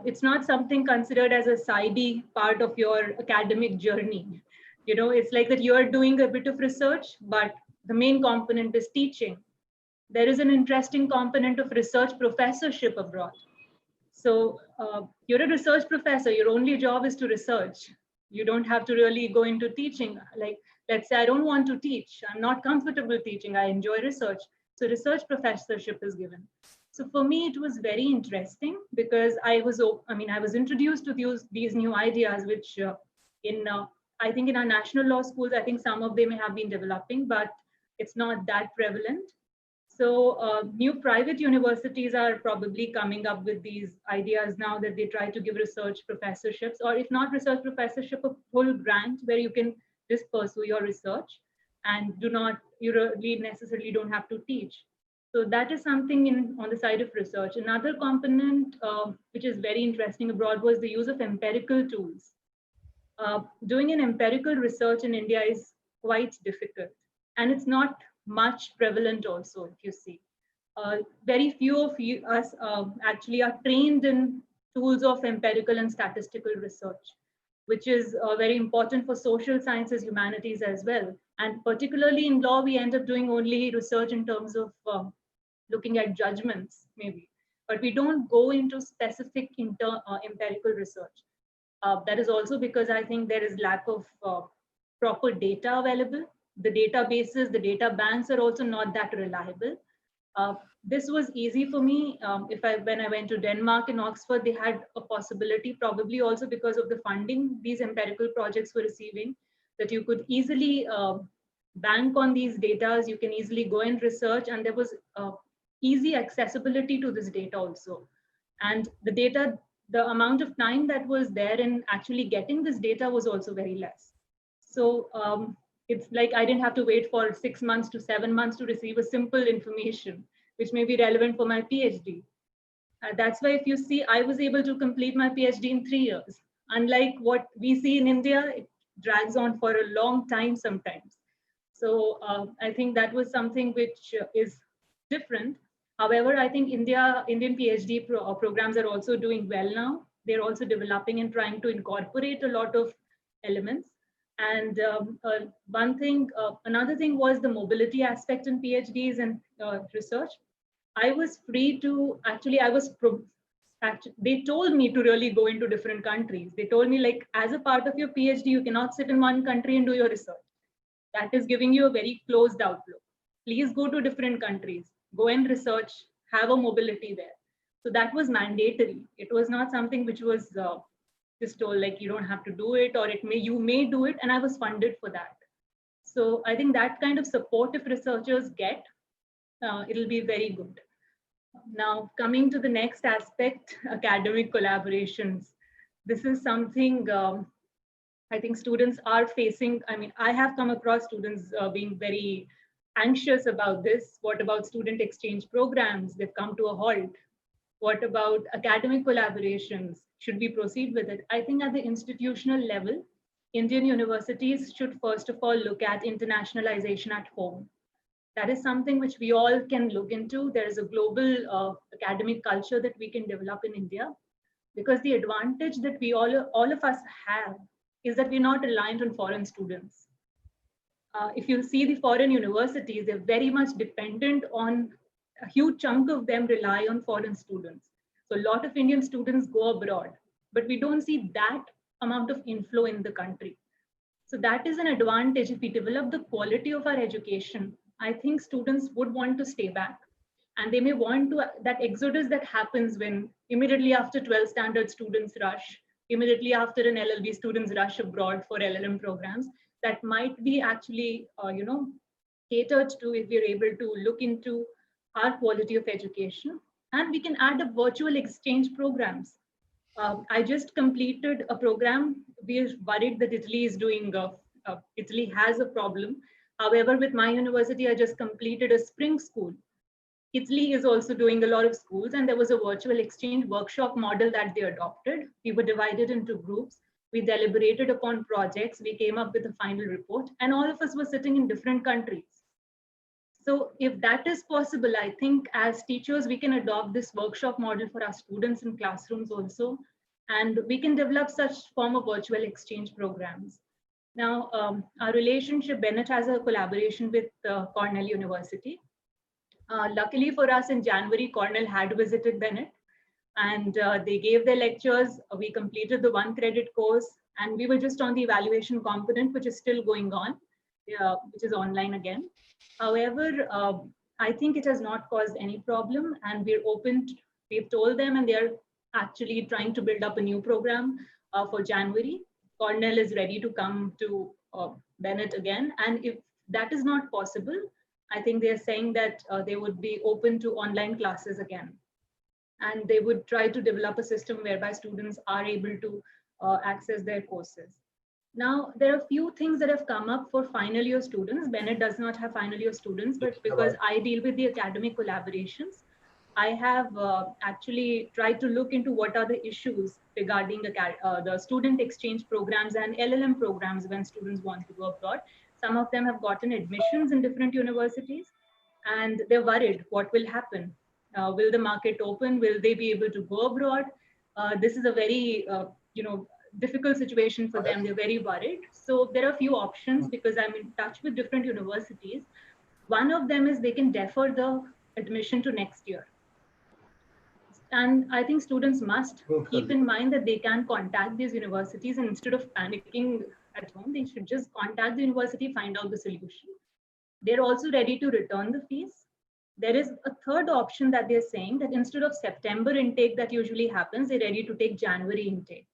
It's not something considered as a sidey part of your academic journey. You know, it's like that you're doing a bit of research, but the main component is teaching. There is an interesting component of research professorship abroad. So you're a research professor, your only job is to research. You don't have to really go into teaching. Like, let's say I don't want to teach, I'm not comfortable teaching, I enjoy research. So research professorship is given. So for me, it was very interesting because I was introduced to these new ideas, which I think in our national law schools, I think some of them have been developing, but it's not that prevalent. So new private universities are probably coming up with these ideas now that they try to give research professorships, or if not research professorship, a full grant where you can just pursue your research and you really necessarily don't have to teach. So that is something on the side of research. Another component which is very interesting abroad was the use of empirical tools. Doing an empirical research in India is quite difficult, and it's not much prevalent also, if you see. Very few of us actually are trained in tools of empirical and statistical research, which is very important for social sciences, humanities as well. And particularly in law, we end up doing only research in terms of looking at judgments, maybe. But we don't go into specific empirical research. That is also because I think there is lack of proper data available. The databases, the data banks are also not that reliable. This was easy for me. When I went to Denmark and Oxford, they had a possibility, probably also because of the funding these empirical projects were receiving, that you could easily bank on these data, you can easily go and research, and there was easy accessibility to this data also. And the data, the amount of time that was there in actually getting this data was also very less. So it's like I didn't have to wait for 6 months to 7 months to receive a simple information, which may be relevant for my PhD. That's why if you see, I was able to complete my PhD in 3 years. Unlike what we see in India, it drags on for a long time sometimes. So I think that was something which is different. However, I think Indian PhD programs are also doing well now. They're also developing and trying to incorporate a lot of elements. And another thing was the mobility aspect in PhDs and research. I was free to, they told me to really go into different countries. They told me, like, as a part of your PhD, you cannot sit in one country and do your research. That is giving you a very closed outlook. Please go to different countries, go and research, have a mobility there. So that was mandatory. It was not something which was just told like you don't have to do it, or you may do it, and I was funded for that. So I think that kind of support if researchers get, it'll be very good. Now coming to the next aspect, academic collaborations. This is something I think students are facing. I mean, I have come across students being very anxious about this. What about student exchange programs? They've come to a halt. What about academic collaborations? Should we proceed with it? I think at the institutional level, Indian universities should first of all look at internationalization at home. That is something which we all can look into. There is a global academic culture that we can develop in India, because the advantage that we all of us have is that we're not reliant on foreign students. If you see the foreign universities, they're very much dependent on, a huge chunk of them rely on foreign students. So a lot of Indian students go abroad, but we don't see that amount of inflow in the country. So that is an advantage. If we develop the quality of our education, I think students would want to stay back, and they may want to, that exodus that happens when immediately after 12th standard students rush, immediately after an LLB students rush abroad for LLM programs, that might be actually, catered to if we're able to look into our quality of education. And we can add up virtual exchange programs. I just completed a program. We're worried that Italy is doing, Italy has a problem. However, with my university, I just completed a spring school. Italy is also doing a lot of schools, and there was a virtual exchange workshop model that they adopted. We were divided into groups. We deliberated upon projects. We came up with a final report, and all of us were sitting in different countries. So if that is possible, I think as teachers, we can adopt this workshop model for our students in classrooms also, and we can develop such form of virtual exchange programs. Now, our relationship, Bennett has a collaboration with Cornell University. Luckily for us, in January, Cornell had visited Bennett, and they gave their lectures. We completed the 1 credit course, and we were just on the evaluation component, which is still going on, which is online again. However, I think it has not caused any problem, and we're open. We've told them, and they're actually trying to build up a new program for January. Cornell is ready to come to Bennett again, and if that is not possible, I think they're saying that they would be open to online classes again. And they would try to develop a system whereby students are able to access their courses. Now, there are a few things that have come up for final year students. Bennett does not have final year students, but because I deal with the academic collaborations, I have actually tried to look into what are the issues regarding the student exchange programs and LLM programs when students want to go abroad. Some of them have gotten admissions in different universities, and they're worried what will happen. Will the market open? Will they be able to go abroad? This is a very difficult situation for them. They're very worried. So there are a few options because I'm in touch with different universities. One of them is they can defer the admission to next year. And I think students must keep in mind that they can contact these universities, and instead of panicking at home, they should just contact the university, find out the solution. They're also ready to return the fees. There is a third option that they're saying that instead of September intake that usually happens, they're ready to take January intake.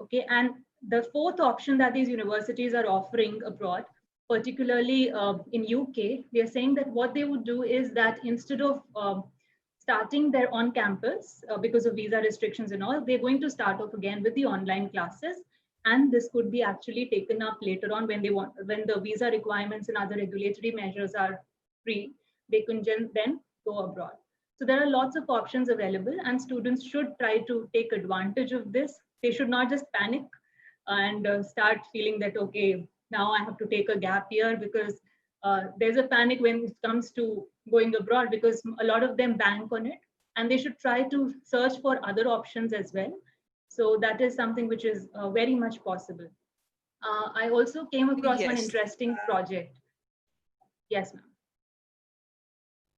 Okay, and the fourth option that these universities are offering abroad, particularly in UK, they're saying that what they would do is that instead of starting their on campus because of visa restrictions and all, they're going to start off again with the online classes. And this could be actually taken up later on when the visa requirements and other regulatory measures are free, they can then go abroad. So there are lots of options available, and students should try to take advantage of this. They should not just panic and start feeling that, okay, now I have to take a gap year, because there's a panic when it comes to going abroad because a lot of them bank on it, and they should try to search for other options as well. So that is something which is very much possible. I also came across one interesting project. Yes, ma'am.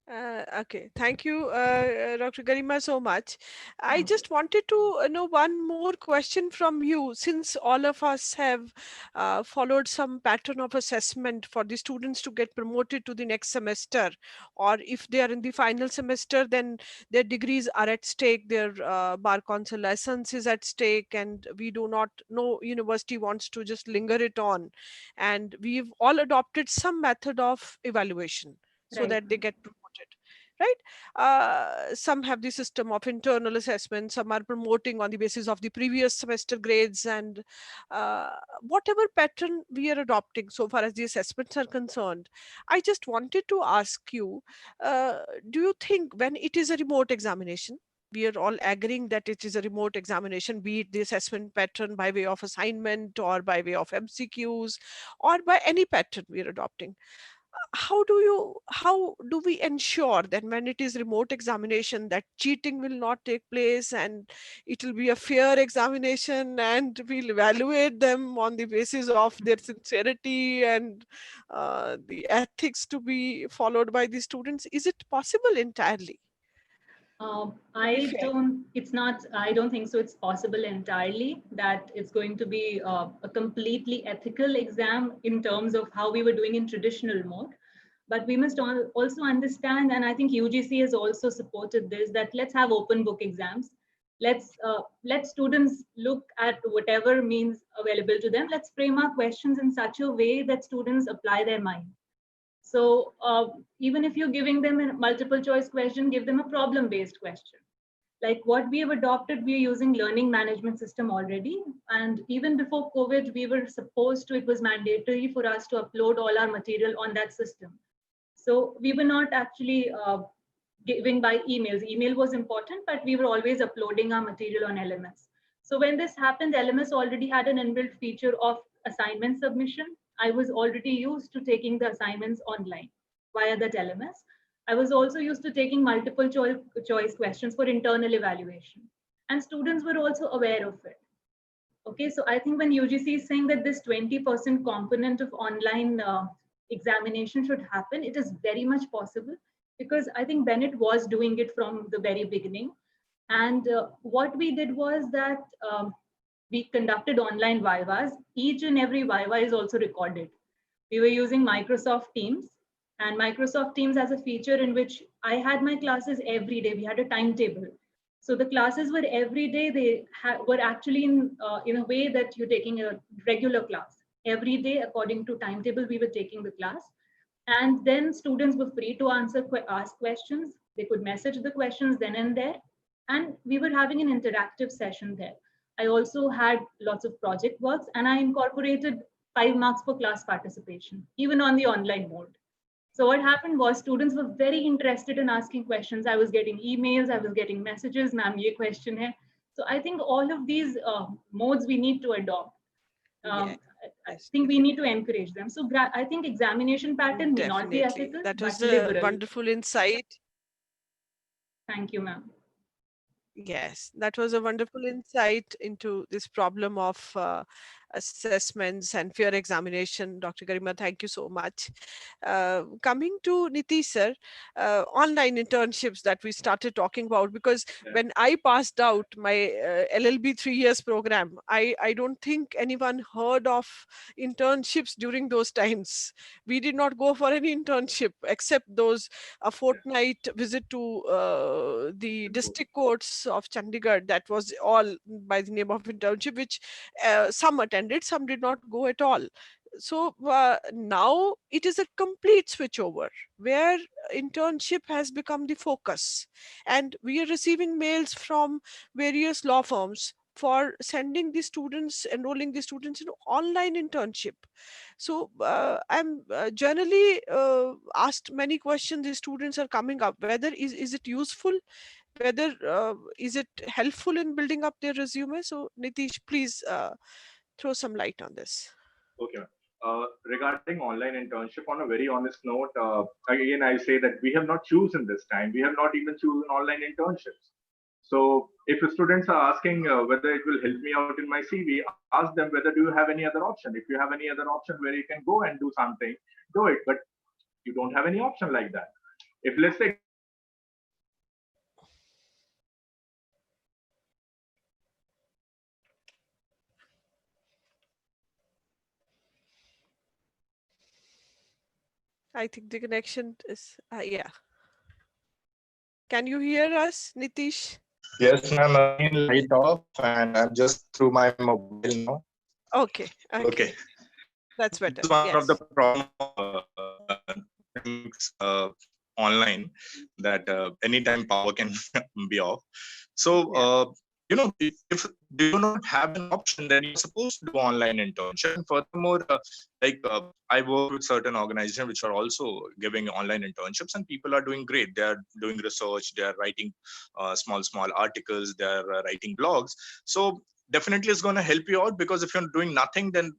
Okay, thank you, Dr. Garima, so much. I just wanted to know one more question from you, since all of us have followed some pattern of assessment for the students to get promoted to the next semester, or if they are in the final semester, then their degrees are at stake, their bar council license is at stake, and we do not, no university wants to just linger it on. And we've all adopted some method of evaluation so that they get promoted, right? Some have the system of internal assessment, some are promoting on the basis of the previous semester grades, and whatever pattern we are adopting so far as the assessments are concerned. I just wanted to ask you, do you think when it is a remote examination, we are all agreeing that it is a remote examination, be it the assessment pattern by way of assignment or by way of MCQs or by any pattern we are adopting, how do we ensure that when it is remote examination that cheating will not take place, and it will be a fair examination, and we'll evaluate them on the basis of their sincerity and the ethics to be followed by the students? Is it possible entirely? I don't think so it's possible entirely that it's going to be a completely ethical exam in terms of how we were doing in traditional mode. But we must also understand, and I think UGC has also supported this, that let's have open book exams. Let students look at whatever means available to them. Let's frame our questions in such a way that students apply their mind. So even if you're giving them a multiple choice question, give them a problem-based question. Like what we have adopted, we are using learning management system already. And even before COVID, we were supposed to, it was mandatory for us to upload all our material on that system. So we were not actually giving by emails. Email was important, but we were always uploading our material on LMS. So when this happened, LMS already had an inbuilt feature of assignment submission. I was already used to taking the assignments online via that LMS. I was also used to taking multiple choice questions for internal evaluation. And students were also aware of it. Okay, so I think when UGC is saying that this 20% component of online examination should happen, it is very much possible, because I think Bennett was doing it from the very beginning. And what we did was that we conducted online vivas. Each and every viva is also recorded. We were using Microsoft Teams, and Microsoft Teams has a feature in which I had my classes every day. We had a timetable. So the classes were every day. They were actually in a way that you're taking a regular class. Every day, according to timetable, we were taking the class. And then students were free to ask questions. They could message the questions then and there. And we were having an interactive session there. I also had lots of project works, and I incorporated 5 marks per class participation, even on the online mode. So what happened was students were very interested in asking questions. I was getting emails, I was getting messages, ma'am, ye question hai. So I think all of these modes we need to adopt. I think we need to encourage them. So I think examination pattern may not be ethical, That was but a liberal. wonderful insight. Thank you, ma'am. Yes, that was a wonderful insight into this problem of assessments and fair examination. Dr. Garima, thank you so much. Coming to Nitish sir, online internships that we started talking about, because when I passed out my LLB 3 years program, I don't think anyone heard of internships during those times. We did not go for any internship except those a fortnight visit to the district courts of Chandigarh. That was all by the name of internship, which some attended, some did not go at all. So now it is a complete switchover where internship has become the focus, and we are receiving mails from various law firms for sending the students, enrolling the students in online internship. So I'm generally asked many questions. The students are coming up, whether is it useful, whether is it helpful in building up their resume. So Nitish, please throw some light on this. Okay. Regarding online internship, on a very honest note, again, I say that we have not chosen this time. We have not even chosen online internships. So if students are asking whether it will help me out in my CV, ask them whether do you have any other option. If you have any other option where you can go and do something, do it. But you don't have any option like that. If let's say I think the connection is, yeah. Can you hear us, Nitish? Yes, ma'am. Again, light off, and I'm just through my mobile now. Okay. Okay. That's better. This is one yes. of the problems online, that anytime power can be off. So, if you do not have an option, then you're supposed to do online internship. And furthermore, I work with certain organizations which are also giving online internships, and people are doing great. They are doing research, they are writing small articles, they are writing blogs. So definitely it's going to help you out, because if you're doing nothing, then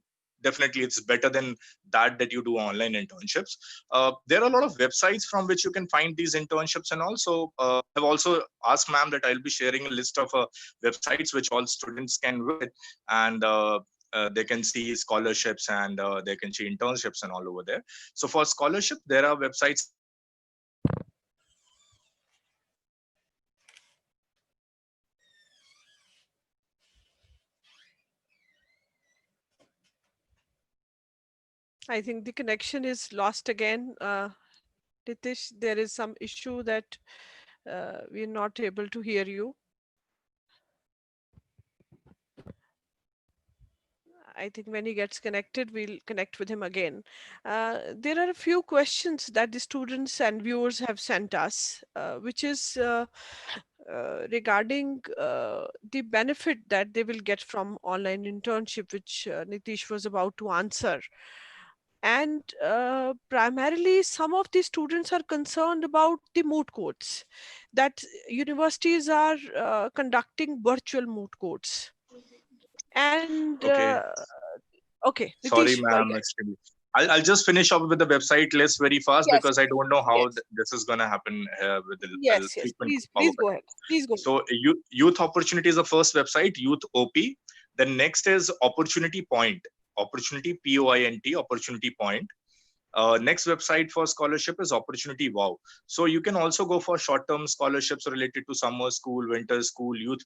definitely it's better than that you do online internships. There are a lot of websites from which you can find these internships, and also I've also asked ma'am that I'll be sharing a list of websites which all students can visit, and they can see scholarships, and they can see internships and all over there. So for scholarship, there are websites. I think the connection is lost again. Nitish, there is some issue that we're not able to hear you. I think when he gets connected, we'll connect with him again. There are a few questions that the students and viewers have sent us, which is regarding the benefit that they will get from online internship, which Nitish was about to answer. And primarily, some of the students are concerned about the moot courts, that universities are conducting virtual moot courts. And Okay. okay, Sorry, Nitish, ma'am. Extremely. I'll just finish up with the website list very fast yes, because I don't know how yes, this is going to happen with the yes, frequent power please cut. go ahead. Please go ahead. So Youth Opportunity is the first website, Youth OP. The next is Opportunity Point, Opportunity POINT, Opportunity Point. Next website for scholarship is Opportunity Wow. So you can also go for short-term scholarships related to summer school, winter school, youth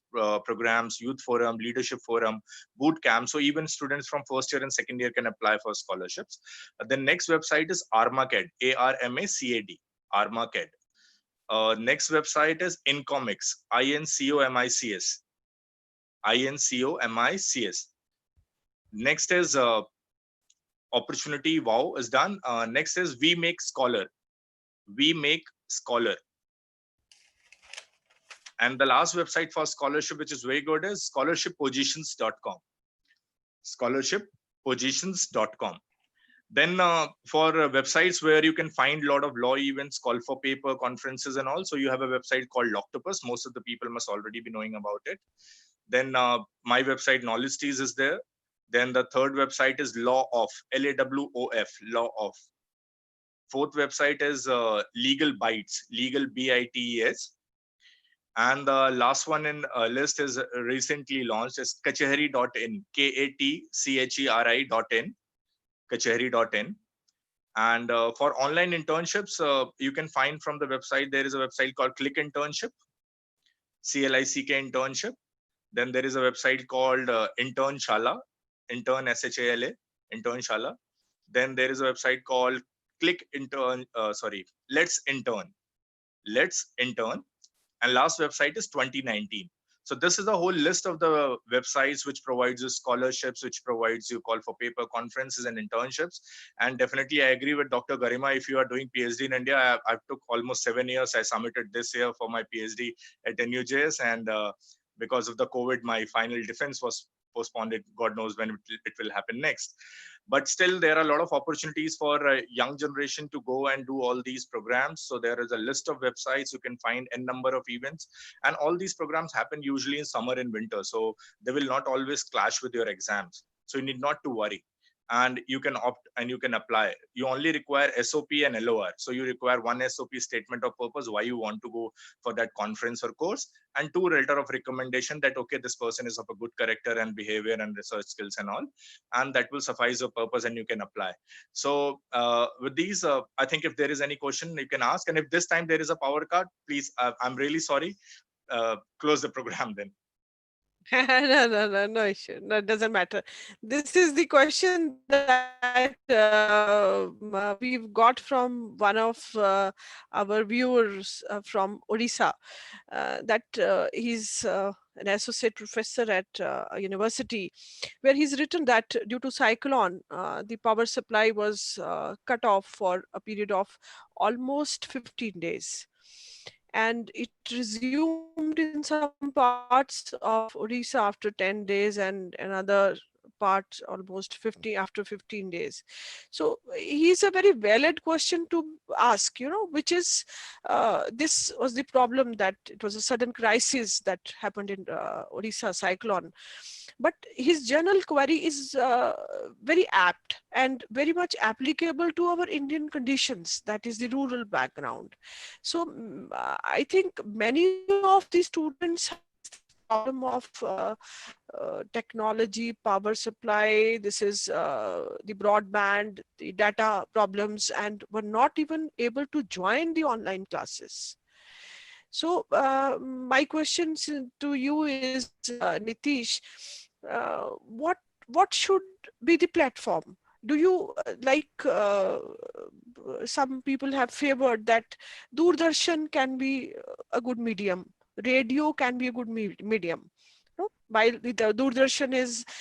programs, youth forum, leadership forum, boot camp. So even students from first year and second year can apply for scholarships. The next website is ARMACAD, ARMACAD, ARMACAD. Next website is Incomics, INCOMICS, INCOMICS. Next is Opportunity Wow is done. Next is We Make Scholar, We Make Scholar. And the last website for scholarship, which is very good, is scholarshippositions.com. Scholarshippositions.com. Then for websites where you can find a lot of law events, call for paper, conferences and all. So you have a website called Loctopus. Most of the people must already be knowing about it. Then my website Knowledge Teas is there. Then the third website is Law Of, LAWOF, Law Of. Fourth website is Legal Bites, Legal BITES. And the last one in list is recently launched is Kachehari.in, KATCHERI.in, Kachehari.in. And for online internships, you can find from the website, there is a website called Click Internship, CLICK Internship. Then there is a website called Internshala, Intern SHALA, Internshala. Then there is a website called Let's Intern, Let's Intern. And last website is 2019. So this is the whole list of the websites which provides you scholarships, which provides you call for paper, conferences and internships. And definitely I agree with Dr. Garima. If you are doing PhD in India, I took almost 7 years. I submitted this year for my PhD at NUJS. And because of the COVID, my final defense was postponed. God knows when it will happen next. But still, there are a lot of opportunities for a young generation to go and do all these programs. So there is a list of websites. You can find n number of events. And all these programs happen usually in summer and winter. So they will not always clash with your exams. So you need not to worry. And you can opt and you can apply. You only require SOP and LOR. So you require one SOP, statement of purpose, why you want to go for that conference or course, and 2 letter of recommendation that, okay, this person is of a good character and behavior and research skills and all. And that will suffice your purpose and you can apply. So with these, I think if there is any question, you can ask. And if this time there is a power cut, please, I'm really sorry. Close the program then. No issue. No, it doesn't matter. This is the question that we've got from one of our viewers from Odisha, that he's an associate professor at a university, where he's written that due to cyclone, the power supply was cut off for a period of almost 15 days. And it resumed in some parts of Odisha after 10 days and another part almost 15 days. So he's a very valid question to ask, which is this was the problem, that it was a sudden crisis that happened in Odisha cyclone. But his general query is very apt and very much applicable to our Indian conditions, that is the rural background. So I think many of the students have this problem of technology, power supply, this is the broadband, the data problems, and were not even able to join the online classes. So my question to you is, Nitish, what should be the platform? Do you some people have favored that Doordarshan can be a good medium, radio can be a good medium. While the Doordarshan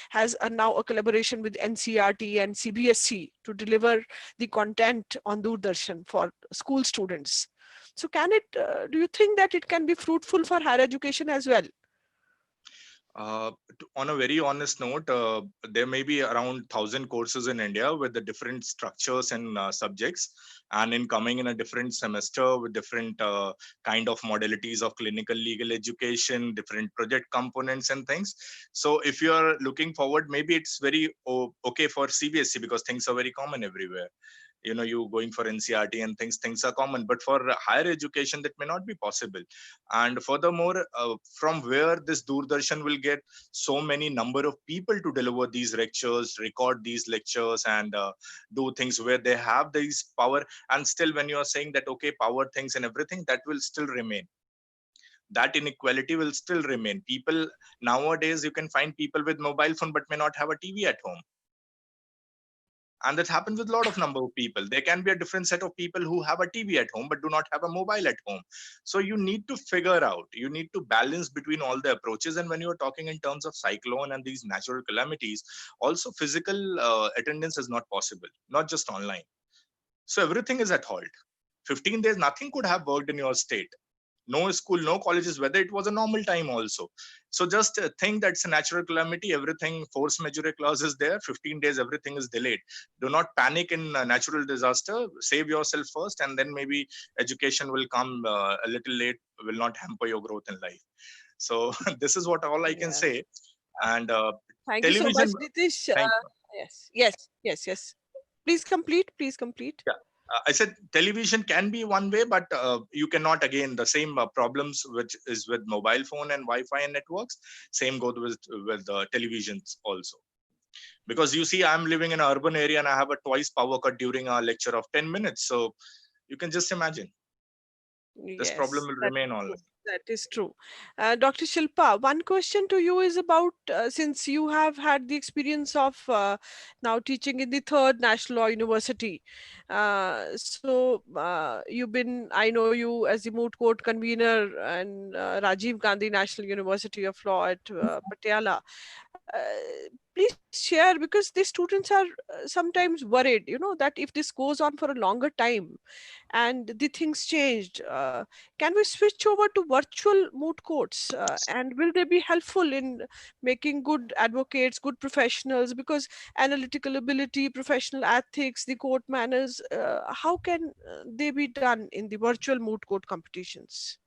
has now a collaboration with NCERT and CBSE to deliver the content on Doordarshan for school students. So can it, do you think that it can be fruitful for higher education as well? On a very honest note, there may be around 1,000 courses in India with the different structures and subjects, and in coming in a different semester with different kind of modalities of clinical legal education, different project components and things. So if you are looking forward, maybe it's very okay for CBSE because things are very common everywhere. You know, you going for NCERT and things are common, but for higher education that may not be possible. And furthermore, from where this Doordarshan will get so many number of people to deliver these lectures, record these lectures, and do things where they have these power. And still, when you are saying that okay, power things and everything, that will still remain. That inequality will still remain. People nowadays, you can find people with mobile phone but may not have a TV at home. And that happens with a lot of number of people. There can be a different set of people who have a TV at home but do not have a mobile at home. So you need to figure out, you need to balance between all the approaches. And when you're talking in terms of cyclone and these natural calamities, also physical attendance is not possible, not just online. So everything is at halt. 15 days, nothing could have worked in your state. No school, no colleges, whether it was a normal time also. So just think that's a natural calamity, everything, force majeure clause is there, 15 days, everything is delayed. Do not panic in a natural disaster, save yourself first, and then maybe education will come a little late, will not hamper your growth in life. So this is what all I can say. And Thank television, you so much, Nitish. Yes. Please complete. Yeah. I said television can be one way, but you cannot, again, the same problems which is with mobile phone and Wi-Fi and networks, same goes with televisions also. Because you see, I'm living in an urban area and I have a twice power cut during a lecture of 10 minutes. So you can just imagine. This problem will remain online. That is true. Dr. Shilpa, one question to you is about, since you have had the experience of now teaching in the third National Law University. You've been, I know you as the moot court convener and Rajiv Gandhi National University of Law at Patiala. Please share, because the students are sometimes worried, that if this goes on for a longer time and the things changed, can we switch over to virtual moot courts, and will they be helpful in making good advocates, good professionals? Because analytical ability, professional ethics, the court manners, how can they be done in the virtual moot court competitions?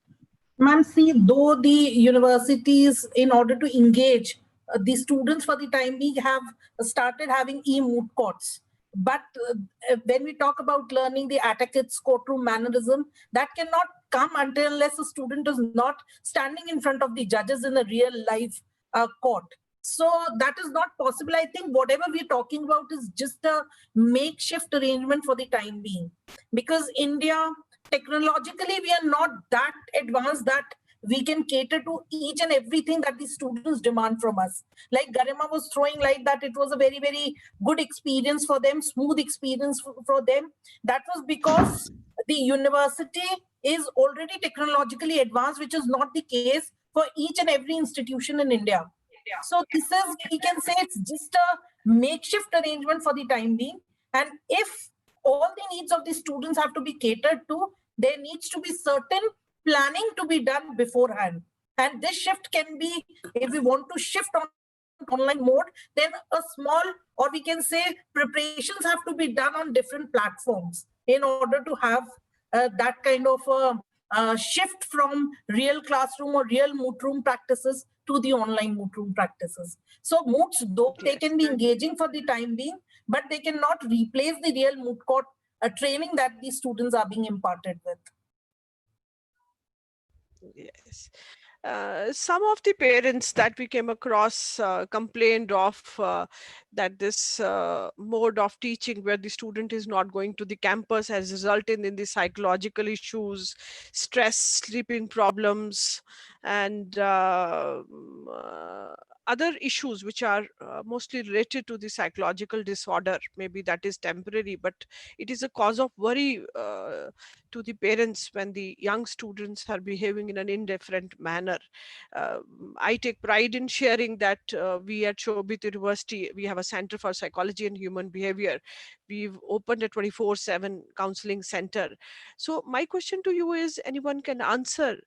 Ma'am, see, though the universities, in order to engage the students for the time being, have started having e-moot courts. But when we talk about learning the etiquettes, courtroom mannerism, that cannot come unless a student is not standing in front of the judges in a real life court. So that is not possible. I think whatever we're talking about is just a makeshift arrangement for the time being. Because India, technologically, we are not that advanced that we can cater to each and everything that the students demand from us. Like Garima was throwing light that it was a very, very good experience for them, smooth experience for them. That was because the university is already technologically advanced, which is not the case for each and every institution in India. So this is, we can say it's just a makeshift arrangement for the time being. And if all the needs of the students have to be catered to, there needs to be certain planning to be done beforehand. And this shift can be, if we want to shift on online mode, then a small, or we can say preparations have to be done on different platforms in order to have that kind of shift from real classroom or real moot room practices to the online moot room practices. So moots, though they can be engaging for the time being, but they cannot replace the real moot court training that the students are being imparted with. Yes. Some of the parents that we came across complained of that this mode of teaching where the student is not going to the campus has resulted in the psychological issues, stress, sleeping problems, and other issues which are mostly related to the psychological disorder. Maybe that is temporary, but it is a cause of worry to the parents when the young students are behaving in an indifferent manner. Uh, I take pride in sharing that we at Shobit University, we have a Center for Psychology and Human Behavior. We've opened a 24/7 counseling center. So my question to you is, anyone can answer,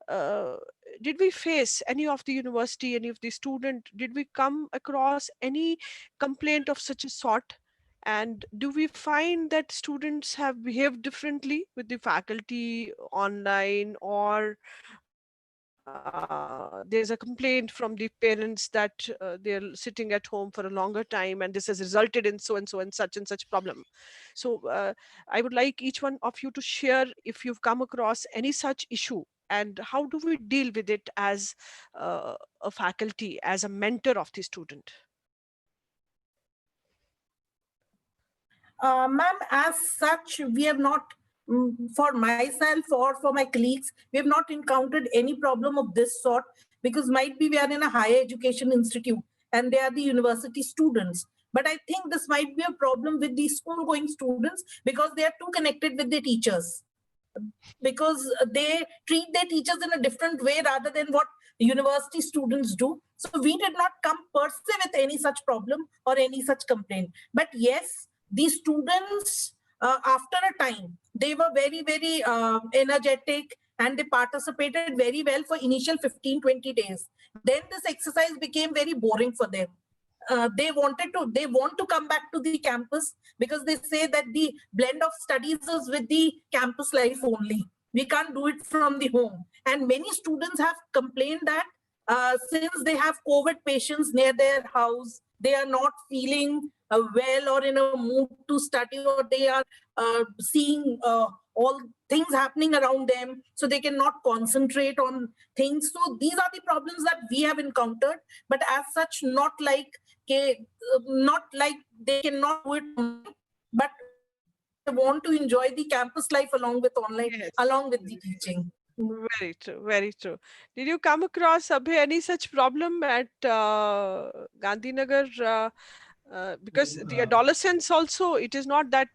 uh, did we face any of the university, any of the student, did we come across any complaint of such a sort? And do we find that students have behaved differently with the faculty online, or there's a complaint from the parents that they're sitting at home for a longer time and this has resulted in so and so and such problem? So I would like each one of you to share if you've come across any such issue, and how do we deal with it as a faculty, as a mentor of the student? Ma'am, as such, we have not, for myself or for my colleagues, we have not encountered any problem of this sort, because might be we are in a higher education institute and they are the university students. But I think this might be a problem with the school going students, because they are too connected with their teachers, because they treat their teachers in a different way rather than what university students do. So we did not come per se with any such problem or any such complaint. But yes, these students, after a time, they were very, very energetic, and they participated very well for initial 15-20 days. Then this exercise became very boring for them. They want to come back to the campus, because they say that the blend of studies is with the campus life only. We can't do it from the home. And many students have complained that since they have COVID patients near their house, they are not feeling well or in a mood to study, or they are seeing all things happening around them, so they cannot concentrate on things. So these are the problems that we have encountered, but as such, not like they cannot do it, but they want to enjoy the campus life along with online, Yes. along with the teaching. Very true, very true. Did you come across, Abhay, any such problem at Gandhinagar? Because the adolescents also, it is not that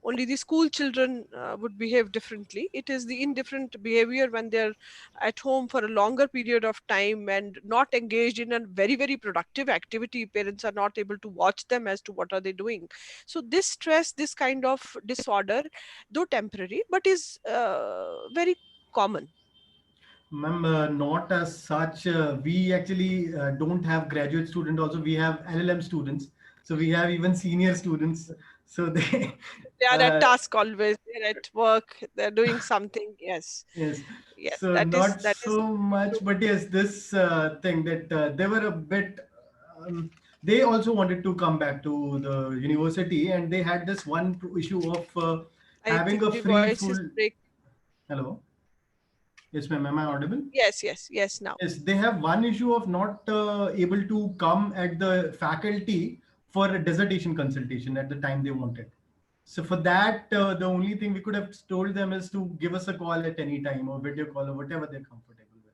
only the school children would behave differently. It is the indifferent behavior when they're at home for a longer period of time and not engaged in a very, very productive activity. Parents are not able to watch them as to what are they doing. So this stress, this kind of disorder, though temporary, but is very common. Ma'am, not as such. We actually don't have graduate student. Also, we have LLM students. So we have even senior students. So they They are at uh, task always. They're at work. They're doing something. Yes, yes. yes. So That is not that is so much, true. but yes, this thing that they were a bit. Um, they also wanted to come back to the university, and they had this one issue of I having a think the free voice full. is break. Hello. Yes, ma'am. Am I audible? Yes, yes, yes. Now. Yes, they have one issue of not able to come at the faculty for a dissertation consultation at the time they wanted. So for that, the only thing we could have told them is to give us a call at any time or video call or whatever they're comfortable with.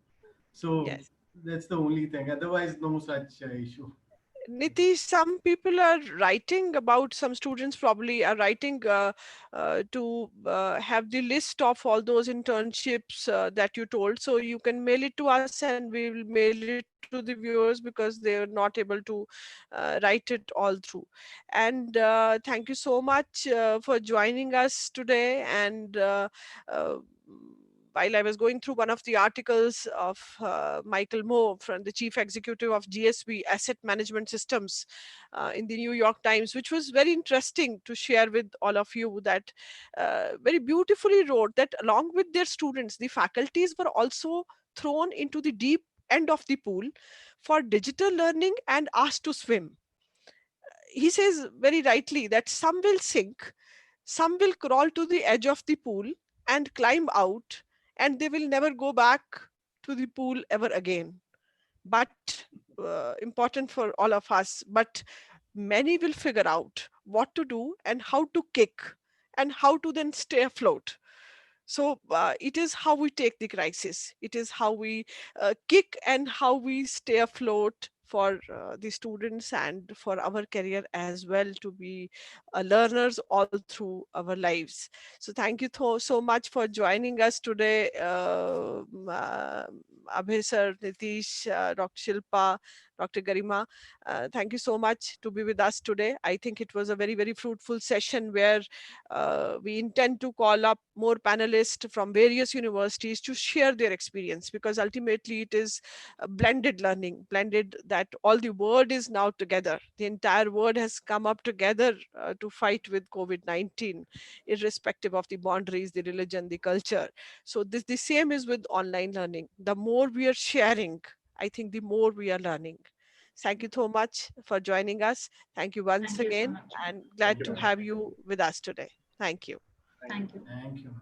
So Yes. that's the only thing. Otherwise, no such issue. Nitish, some people are writing about, some students probably are writing to have the list of all those internships that you told. So you can mail it to us and we will mail it to the viewers because they are not able to write it all through. And thank you so much for joining us today. And uh, while I was going through one of the articles of Michael Moore, from the chief executive of GSB Asset Management Systems in the New York Times, which was very interesting to share with all of you, that very beautifully wrote that along with their students, the faculties were also thrown into the deep end of the pool for digital learning and asked to swim. He says very rightly that some will sink, some will crawl to the edge of the pool and climb out, and they will never go back to the pool ever again. But important for all of us, but many will figure out what to do and how to kick and how to then stay afloat. So it is how we take the crisis. It is how we kick and how we stay afloat for the students and for our career as well, to be learners all through our lives. So thank you so much for joining us today, Abhay sir, Nitish, Dr. Shilpa, Dr. Garima. Thank you so much to be with us today. I think it was a very, very fruitful session where we intend to call up more panelists from various universities to share their experience, because ultimately it is a blended learning, blended, that all the world is now together. The entire world has come up together to fight with COVID-19, irrespective of the boundaries, the religion, the culture. So the same is with online learning. The more we are sharing, I think the more we are learning. Thank you so much for joining us. Thank you once Thank you so again, much. and Thank glad you, to ma'am. have you with us today. Thank you. Thank you. Thank you.